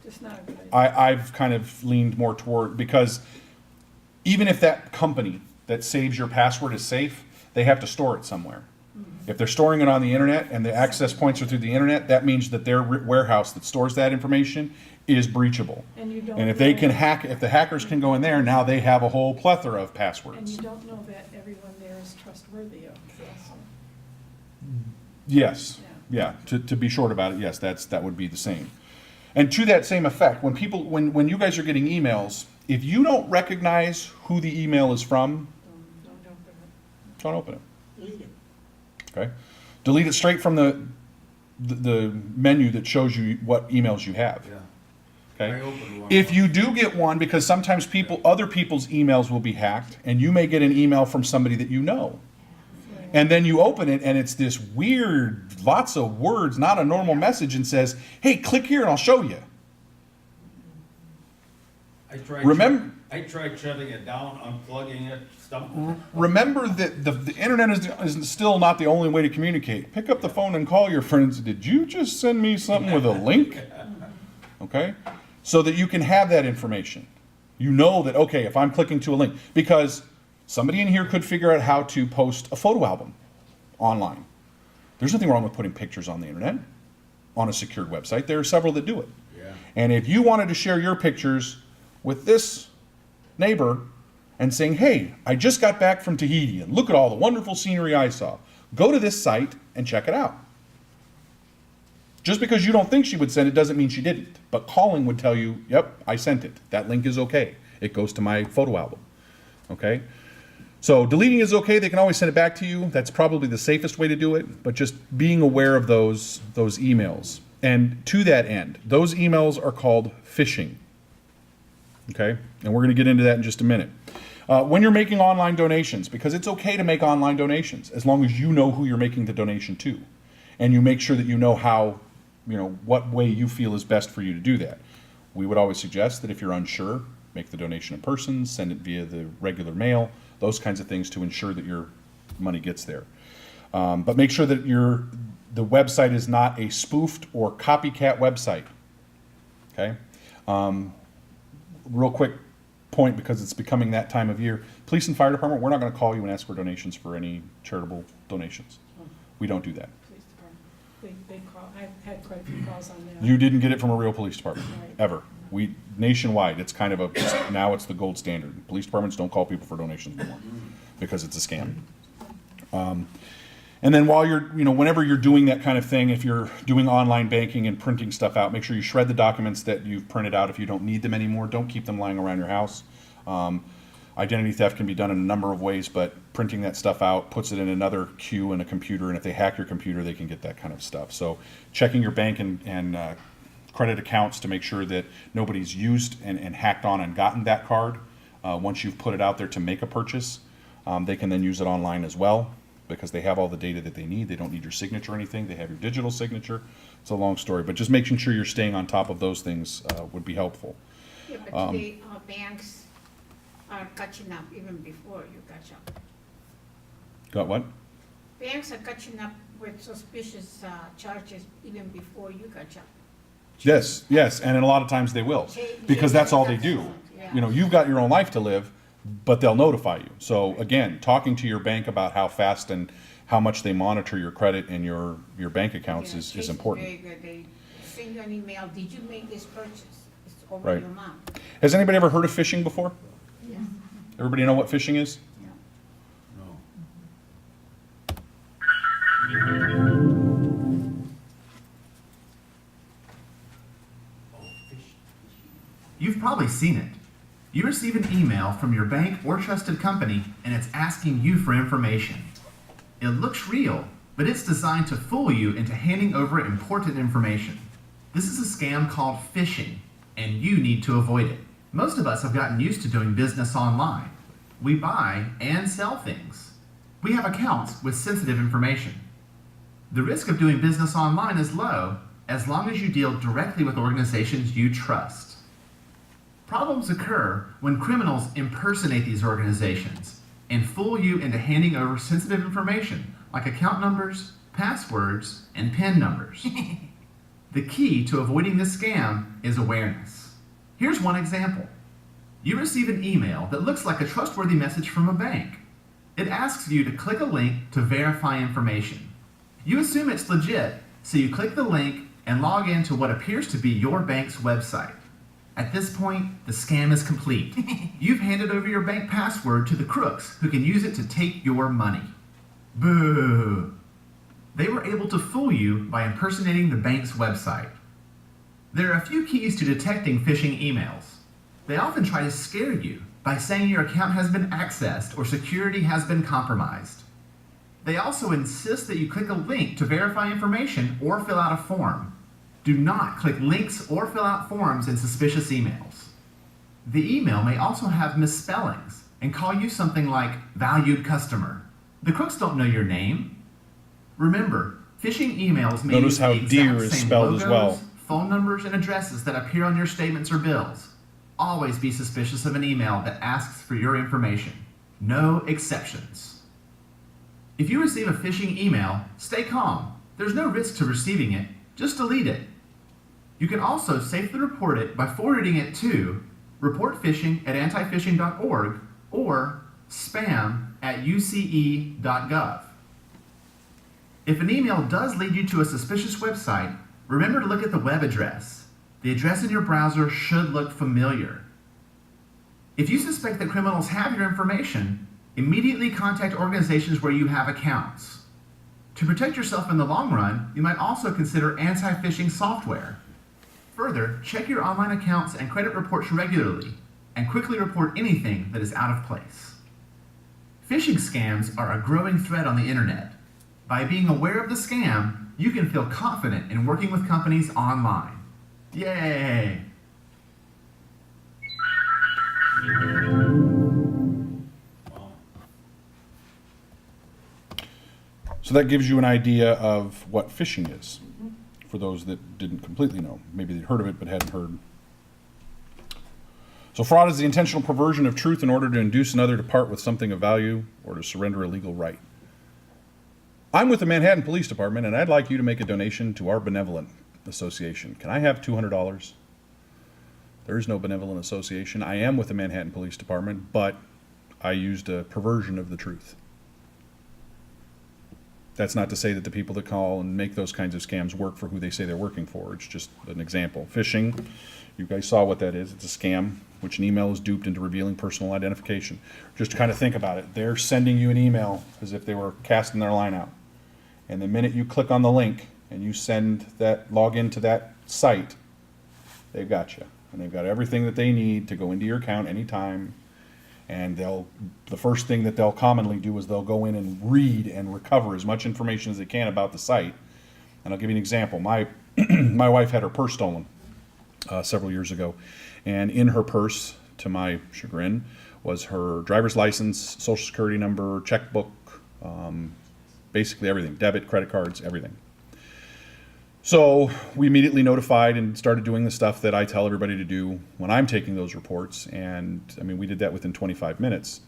Just not a good idea. I've kind of leaned more toward, because even if that company that saves your password is safe, they have to store it somewhere. If they're storing it on the internet and the access points are through the internet, that means that their warehouse that stores that information is breachable. And you don't And if they know- can hack, if the hackers can go in there, now they have a whole plethora of And passwords. you don't know that everyone there is trustworthy of this. Yes, yeah, to be short about it, yes, that would be the same. And to that same effect, when you guys are getting emails, if you don't recognize who the email is from, don't open it. Delete it. Okay, delete it straight from the menu that shows you what emails you have. Yeah. Okay, I opened one. if you do get one, because sometimes other people's emails will be hacked, and you may get an email from somebody that you know, and then you open it and it's this weird, lots of words, not a normal message, and says, "Hey, click here and I'll show you." I tried shutting it down, unplugging it, stuff. Remember that the internet is still not the only way to communicate. Pick up the phone and call your friends. Did you just send me something with a link? Okay? So that you can have that information. You know that, okay, if I'm clicking to a link, because somebody in here could figure out how to post a photo album online. There's nothing wrong with putting pictures on the internet, on a secured website. There are several that do it. Yeah. And if you wanted to share your pictures with this neighbor and saying, hey, I just got back from Tahiti and look at all the wonderful scenery I saw, go to this site and check it out. Just because you don't think she would send it doesn't mean she didn't. But calling would tell you, yep, I sent it. That link is okay. It goes to my photo album. Okay? So deleting is okay. They can always send it back to you. That's probably the safest way to do it. But just being aware of those emails. And to that end, those emails are called phishing. Okay? And we're going to get into that in just a minute. When you're making online donations, because it's okay to make online donations as long as you know who you're making the donation to. And you make sure that you know how, what way you feel is best for you to do that. We would always suggest that if you're unsure, make the donation in person, send it via the regular mail, those kinds of things to ensure that your money gets there. But make sure that the website is not a spoofed or copycat website. Okay? Real quick point, because it's becoming that time of year. Police and fire department, we're not going to call you and ask for donations for any charitable donations. We don't do that. Police department, they call, I've had quite a few calls on that. You didn't get it from a real police department, Right. ever. We, nationwide, it's kind of now it's the gold standard. Police departments don't call people for donations anymore because it's a scam. And then while you're, whenever you're doing that kind of thing, if you're doing online banking and printing stuff out, make sure you shred the documents that you've printed out if you don't need them anymore. Don't keep them lying around your house. Identity theft can be done in a number of ways, but printing that stuff out puts it in another queue in a computer, and if they hack your computer, they can get that kind of stuff. So checking your bank and credit accounts to make sure that nobody's used and hacked on and gotten that card. Once you've put it out there to make a purchase, they can then use it online as well, because they have all the data that they need. They don't need your signature or anything. They have your digital signature. It's a long story, but just making sure you're staying on top of those things would be helpful. Yeah, but today, banks are catching up even before you catch up. Got what? Banks are catching up with suspicious charges even before you catch up. Yes, and a lot of times they will, because that's all they do. Yeah. You've got your own life to live, but they'll notify you. So again, talking to your bank about how fast and how much they monitor your credit and your bank accounts Yeah, is Chase important. Very good. They send you an email, did you make this purchase? It's over Right. your amount. Has anybody ever heard of phishing before? Yes. Everybody know what phishing is? Yeah. No. You've probably seen it. You receive an email from your bank or trusted company, and it's asking you for information. It looks real, but it's designed to fool you into handing over important information. This is a scam called phishing, and you need to avoid it. Most of us have gotten used to doing business online. We buy and sell things. We have accounts with sensitive information. The risk of doing business online is low, as long as you deal directly with organizations you trust. Problems occur when criminals impersonate these organizations and fool you into handing over sensitive information like account numbers, passwords, and PIN numbers. The key to avoiding this scam is awareness. Here's one example. You receive an email that looks like a trustworthy message from a bank. It asks you to click a link to verify information. You assume it's legit, so you click the link and log into what appears to be your bank's website. At this point, the scam is complete. You've handed over your bank password to the crooks who can use it to take your money. Boo! They were able to fool you by impersonating the bank's website. There are a few keys to detecting phishing emails. They often try to scare you by saying your account has been accessed or security has been compromised. They also insist that you click a link to verify information or fill out a form. Do not click links or fill out forms in suspicious emails. The email may also have misspellings and call you something like valued customer. The crooks don't know your name. Remember, phishing emails may Notice use how the exact dear is same spelled logos, as well. phone numbers, and addresses that appear on your statements or bills. Always be suspicious of an email that asks for your information. No exceptions. If you receive a phishing email, stay calm. There's no risk to receiving it. Just delete it. You can also safely report it by forwarding it to reportphishing@antiphishing.org or spam@uce.gov. If an email does lead you to a suspicious website, remember to look at the web address. The address in your browser should look familiar. If you suspect that criminals have your information, immediately contact organizations where you have accounts. To protect yourself in the long run, you might also consider anti-phishing software. Further, check your online accounts and credit reports regularly, and quickly report anything that is out of place. Phishing scams are a growing threat on the internet. By being aware of the scam, you can feel confident in working with companies online. Yay! So that gives you an idea of what phishing is, for those that didn't completely know. Maybe they'd heard of it but hadn't heard. So fraud is the intentional perversion of truth in order to induce another to part with something of value or to surrender a legal right. I'm with the Manhattan Police Department, and I'd like you to make a donation to our benevolent association. Can I have $200? There is no benevolent association. I am with the Manhattan Police Department, but I used a perversion of the truth. That's not to say that the people that call and make those kinds of scams work for who they say they're working for. It's just an example. Phishing, you guys saw what that is. It's a scam, which an email is duped into revealing personal identification. Just to kind of think about it, they're sending you an email as if they were casting their line out. And the minute you click on the link and you log into that site, they've got you. And they've got everything that they need to go into your account anytime. And the first thing that they'll commonly do is they'll go in and read and recover as much information as they can about the site. And I'll give you an example. My wife had her purse stolen several years ago. And in her purse, to my chagrin, was her driver's license, social security number, checkbook, basically everything, debit, credit cards, everything. So we immediately notified and started doing the stuff that I tell everybody to do when I'm taking those reports. And I mean, we did that within 25 minutes,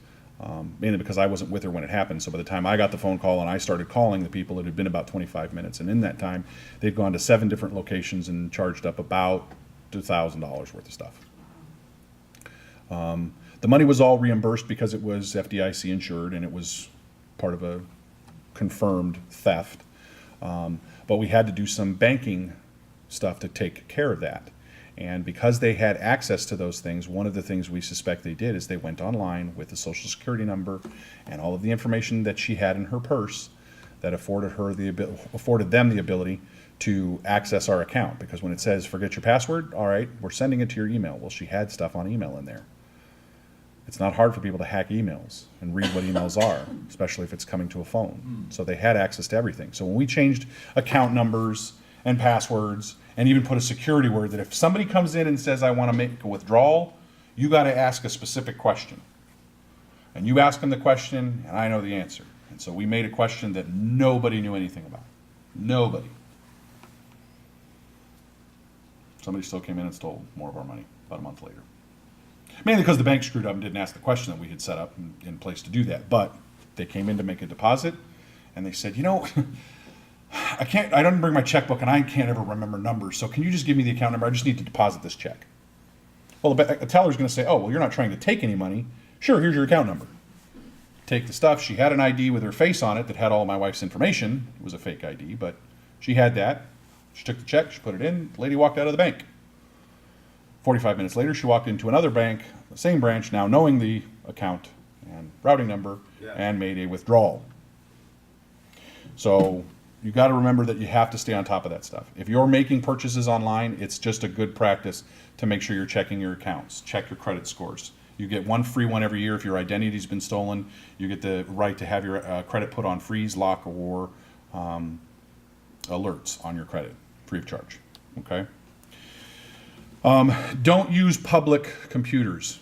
mainly because I wasn't with her when it happened. So by the time I got the phone call and I started calling the people, it had been about 25 minutes. And in that time, they'd gone to 7 different locations and charged up about $2,000 worth of stuff. The money was all reimbursed because it was FDIC insured and it was part of a confirmed theft. But we had to do some banking stuff to take care of that. And because they had access to those things, one of the things we suspect they did is they went online with the social security number and all of the information that she had in her purse that afforded them the ability to access our account. Because when it says forget your password, all right, we're sending it to your email. Well, she had stuff on email in there. It's not hard for people to hack emails and read what emails are, especially if it's coming to a phone. So they had access to everything. So when we changed account numbers and passwords and even put a security word that if somebody comes in and says, I want to make a withdrawal, you got to ask a specific question. And you ask them the question, and I know the answer. And so we made a question that nobody knew anything about. Nobody. Somebody still came in and stole more of our money about a month later. Mainly because the bank screwed up and didn't ask the question that we had set up in place to do that. But they came in to make a deposit, and they said, you know, I don't bring my checkbook, and I can't ever remember numbers, so can you just give me the account number? I just need to deposit this check. Well, the teller's going to say, oh, well, you're not trying to take any money. Sure, here's your account number. Take the stuff. She had an ID with her face on it that had all of my wife's information. It was a fake ID, but she had that. She took the check, she put it in, the lady walked out of the bank. 45 minutes later, she walked into another bank, the same branch, now knowing the account and routing number, and made a withdrawal. So you got to remember that you have to stay on top of that stuff. If you're making purchases online, it's just a good practice to make sure you're checking your accounts, check your credit scores. You get one free one every year if your identity's been stolen. You get the right to have your credit put on freeze, lock, or alerts on your credit, free of charge. Okay. Don't use public computers,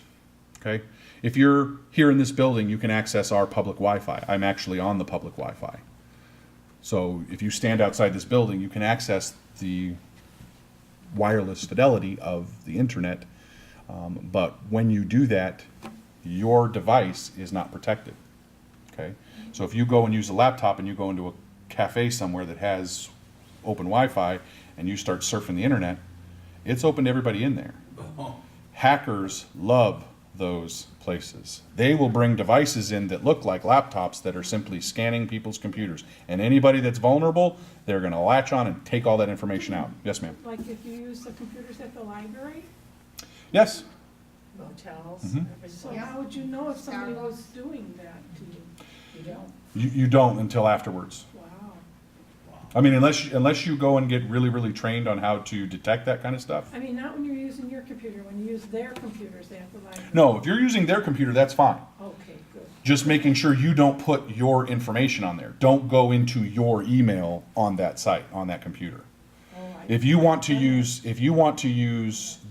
okay? If you're here in this building, you can access our public Wi-Fi. I'm actually on the public Wi-Fi. So if you stand outside this building, you can access the wireless fidelity of the internet But when you do that, your device is not protected, okay? So if you go and use a laptop and you go into a cafe somewhere that has open Wi-Fi and you start surfing the internet, it's open to everybody in there. Hackers love those places. They will bring devices in that look like laptops that are simply scanning people's computers. And anybody that's vulnerable, they're going to latch on and take all that information out. Yes, ma'am. Like if you use the computers at the library, Yes. motels, Mhm. so how would you know if somebody was doing that to you? You don't? You don't until afterwards. Wow. I mean, unless you go and get really, really trained on how to detect that kind of stuff. I mean, not when you're using your computer, when you use their computers at the library. No, if you're using their computer, that's fine. Okay, good. Just making sure you don't put your information on there. Don't go into your email on that site, on that computer. Oh, If you want to use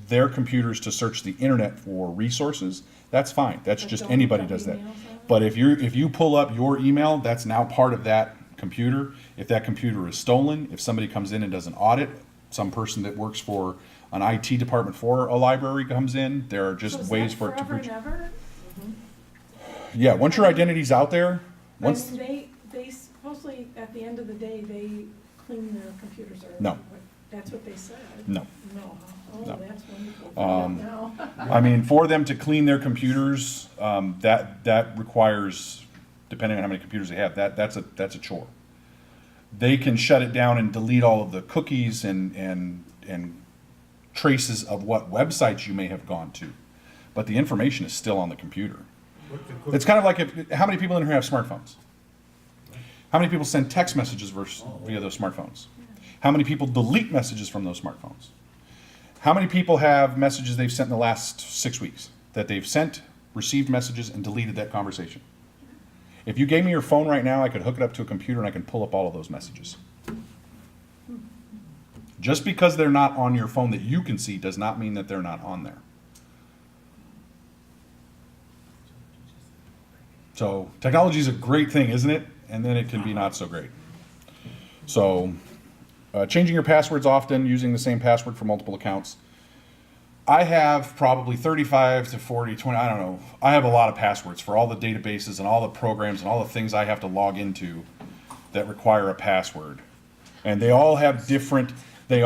their computers to search the internet for resources, that's fine. That's But just don't anybody put does that. emails on it? But if you pull up your email, that's now part of that computer. If that computer is stolen, if somebody comes in and does an audit, some person that works for an IT department for a library comes in, there are just So is ways that for it to forever breach. and ever? Yeah, once your identity's out there, I once mean, they supposedly, at the end of the day, they clean their computers or. No. what- That's what they said. No. No, huh? Oh, No. that's wonderful. Um, Now. I mean, for them to clean their computers, that requires, depending on how many computers they have, that's a chore. They can shut it down and delete all of the cookies and traces of what websites you may have gone to, but the information is still on the computer. It's kind of like how many people in here have smartphones? How many people send text messages via those smartphones? How many people delete messages from those smartphones? How many people have messages they've sent in the last 6 weeks that they've sent, received messages, and deleted that conversation? If you gave me your phone right now, I could hook it up to a computer and I can pull up all of those messages. Just because they're not on your phone that you can see does not mean that they're not on there. So technology is a great thing, isn't it? And then it can be not so great. So changing your passwords often, using the same password for multiple accounts. I have probably 35 to 40, 20, I don't know. I have a lot of passwords for all the databases and all the programs and all the things I have to log into that require a password. And they all have different, it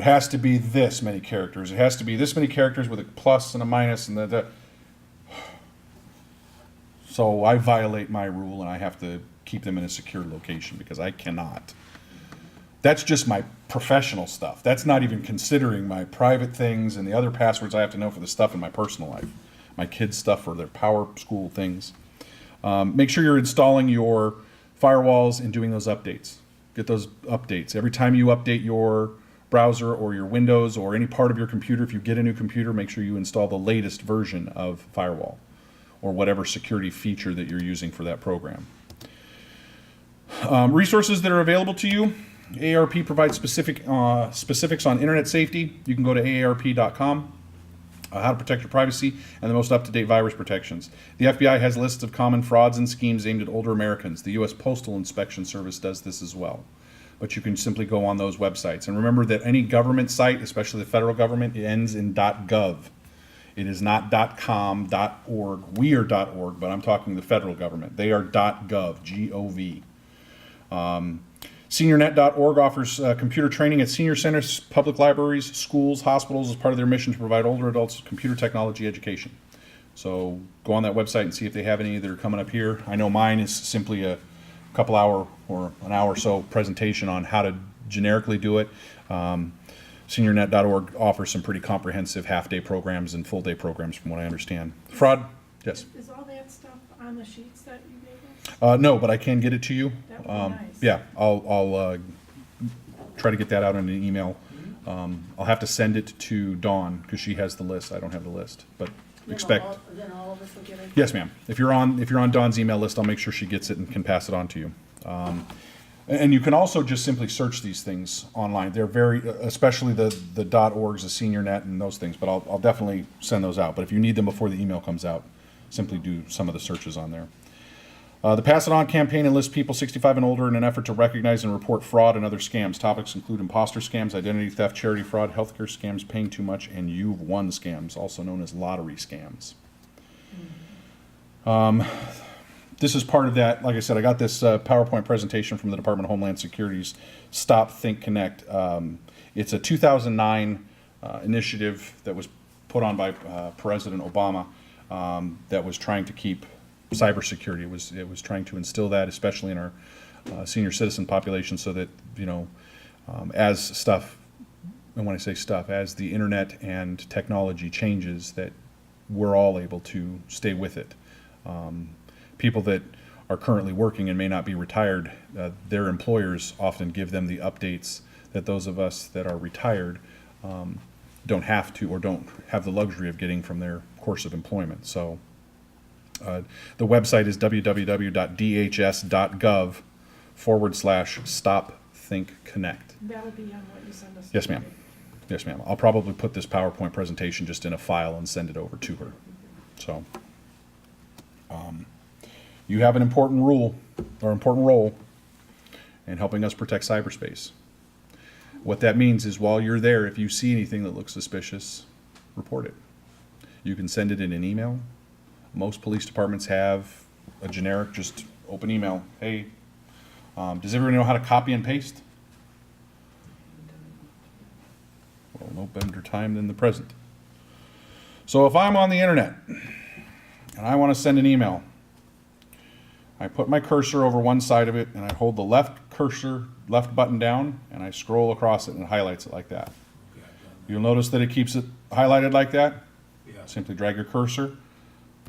has to be this many characters. It has to be this many characters with a plus and a minus and the. So I violate my rule and I have to keep them in a secure location because I cannot. That's just my professional stuff. That's not even considering my private things and the other passwords I have to know for the stuff in my personal life. My kids' stuff or their power school things. Make sure you're installing your firewalls and doing those updates. Get those updates. Every time you update your browser or your Windows or any part of your computer, if you get a new computer, make sure you install the latest version of firewall or whatever security feature that you're using for that program. Resources that are available to you. AARP provides specifics on internet safety. You can go to aarp.com, how to protect your privacy, and the most up-to-date virus protections. The FBI has lists of common frauds and schemes aimed at older Americans. The U.S. Postal Inspection Service does this as well. But you can simply go on those websites. And remember that any government site, especially the federal government, it ends in .gov. It is not .com, .org. We are .org, but I'm talking the federal government. They are .gov, G-O-V. SeniorNet.org offers computer training at senior centers, public libraries, schools, hospitals as part of their mission to provide older adults computer technology education. So go on that website and see if they have any that are coming up here. I know mine is simply a couple hour or an hour or so presentation on how to generically do it. SeniorNet.org offers some pretty comprehensive half-day programs and full-day programs from what I understand. Fraud? Yes. Is all that stuff on the sheets that you gave us? No, but I can get it to you. That would be nice. Yeah, I'll try to get that out in an email. I'll have to send it to Dawn because she has the list. I don't have the list, but expect. Then all of us will get it. Yes, ma'am. If you're on Dawn's email list, I'll make sure she gets it and can pass it on to you. And you can also just simply search these things online. They're very, especially the .orgs, the SeniorNet, and those things. But I'll definitely send those out. But if you need them before the email comes out, simply do some of the searches on there. The Pass It On campaign enlists people 65 and older in an effort to recognize and report fraud and other scams. Topics include imposter scams, identity theft, charity fraud, healthcare scams, paying too much, and you've won scams, also known as lottery scams. This is part of that. Like I said, I got this PowerPoint presentation from the Department of Homeland Security's Stop, Think, Connect. It's a 2009 initiative that was put on by President Obama that was trying to keep cybersecurity. It was trying to instill that, especially in our senior citizen population, so that, you know, as stuff, and when I say stuff, as the internet and technology changes, that we're all able to stay with it. People that are currently working and may not be retired, their employers often give them the updates that those of us that are retired don't have to or don't have the luxury of getting from their course of employment. So the website is www.dhs.gov/stop-think-connect. That'll be on what you send us. Yes, ma'am. Yes, ma'am. I'll probably put this PowerPoint presentation just in a file and send it over to her. So, you have an important role in helping us protect cyberspace. What that means is while you're there, if you see anything that looks suspicious, report it. You can send it in an email. Most police departments have a generic, just open email. Hey, does everyone know how to copy and paste? Well, no better time than the present. So if I'm on the internet and I want to send an email, I put my cursor over one side of it and I hold the left button down, and I scroll across it and it highlights it like that. You'll notice that it keeps it highlighted like that. Yeah. Simply drag your cursor,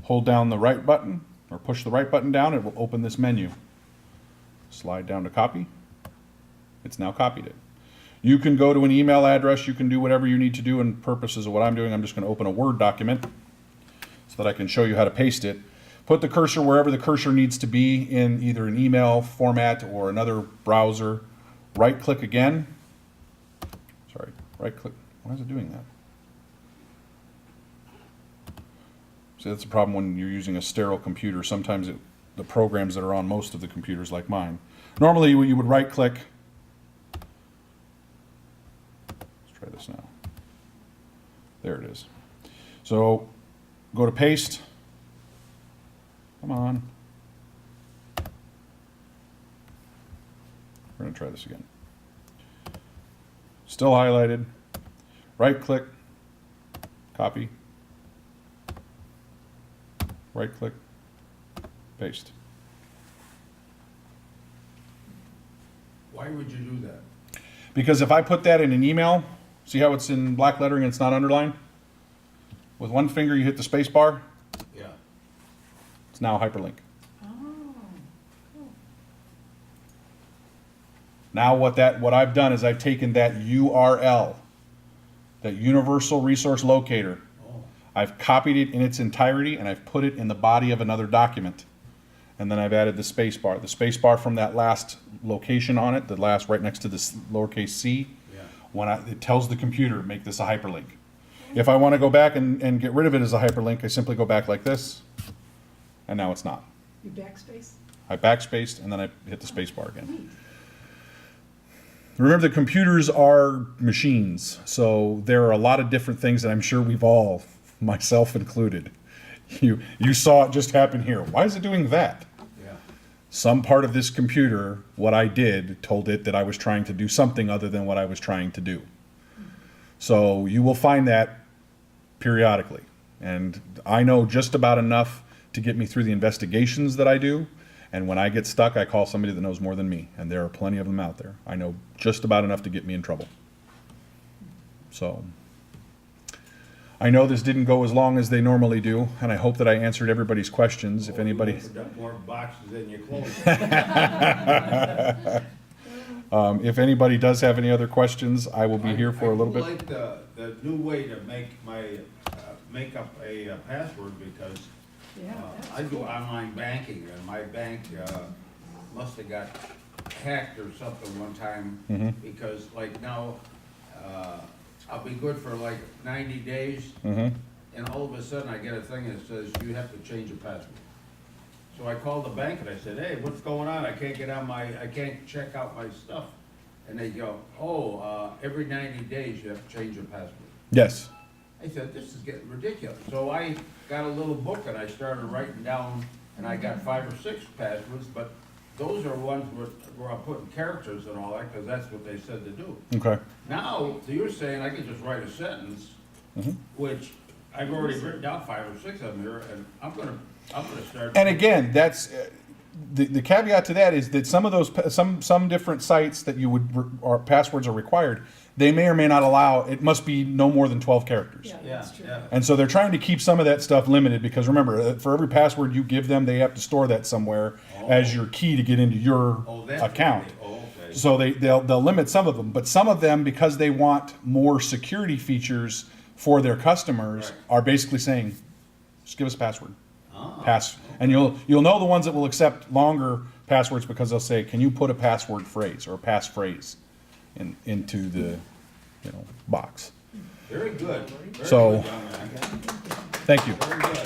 hold down the right button, or push the right button down, it will open this menu. Slide down to copy. It's now copied it. You can go to an email address, you can do whatever you need to do. In purposes of what I'm doing, I'm just going to open a Word document so that I can show you how to paste it. Put the cursor wherever the cursor needs to be in either an email format or another browser. Right click again. Sorry, right click. Why is it doing that? See, that's the problem when you're using a sterile computer. Sometimes the programs that are on most of the computers, like mine. Normally you would right click. Let's try this now. There it is. So go to paste. Come on. We're going to try this again. Still highlighted. Right click. Copy. Right click. Paste. Why would you do that? Because if I put that in an email, see how it's in black lettering and it's not underlined? With one finger you hit the space bar. Yeah. It's now a hyperlink. Oh. Now what I've done is I've taken that URL, that Universal Resource Locator, I've copied it in its entirety and I've put it in the body of another document. And then I've added the space bar. The space bar from that last location on it, the last right next to this lowercase c, it tells the computer, make this a hyperlink. If I want to go back and get rid of it as a hyperlink, I simply go back like this, and now it's not. You backspace? I backspaced, and then I hit the space bar again. Remember, the computers are machines, so there are a lot of different things that I'm sure we've all, myself included, you saw it just happen here. Why is it doing that? Yeah. Some part of this computer, what I did, told it that I was trying to do something other than what I was trying to do. So you will find that periodically. And I know just about enough to get me through the investigations that I do. And when I get stuck, I call somebody that knows more than me. And there are plenty of them out there. I know just about enough to get me in trouble. So I know this didn't go as long as they normally do, and I hope that I answered everybody's questions. If anybody, Put up more boxes than your clothes. if anybody does have any other questions, I will be here for a little bit. I like the new way to make up a password, because Yeah. I do online banking, and my bank must have got hacked or something one time, because like now, I'll be good for like 90 days, and all of a sudden I get a thing that says you have to change your password. So I called the bank and I said, hey, what's going on? I can't check out my stuff. And they go, every 90 days you have to change your password. Yes. I said, this is getting ridiculous. So I got a little book and I started writing down, and I got 5 or 6 passwords, but those are ones where I'm putting characters and all that, because that's what they said to do. Okay. Now, you're saying I can just write a sentence, which I've already written down 5 or 6 of them here, and I'm gonna start. And again, that's the caveat to that is that some of those some different sites that you would or passwords are required, they may or may not allow. It must be no more than 12 characters. Yeah, Yeah, that's true. yeah. And so they're trying to keep some of that stuff limited because remember, for every password you give them, they have to store that somewhere as your key to get into your That's account. okay. So they'll limit some of them, but some of them, because they want more security features for their customers, are basically saying, just give us a password. Pass, and you'll know the ones that will accept longer passwords because they'll say, can you put a password phrase or a passphrase into the box. Very good. Very So- good, young man. Thank you. Very good.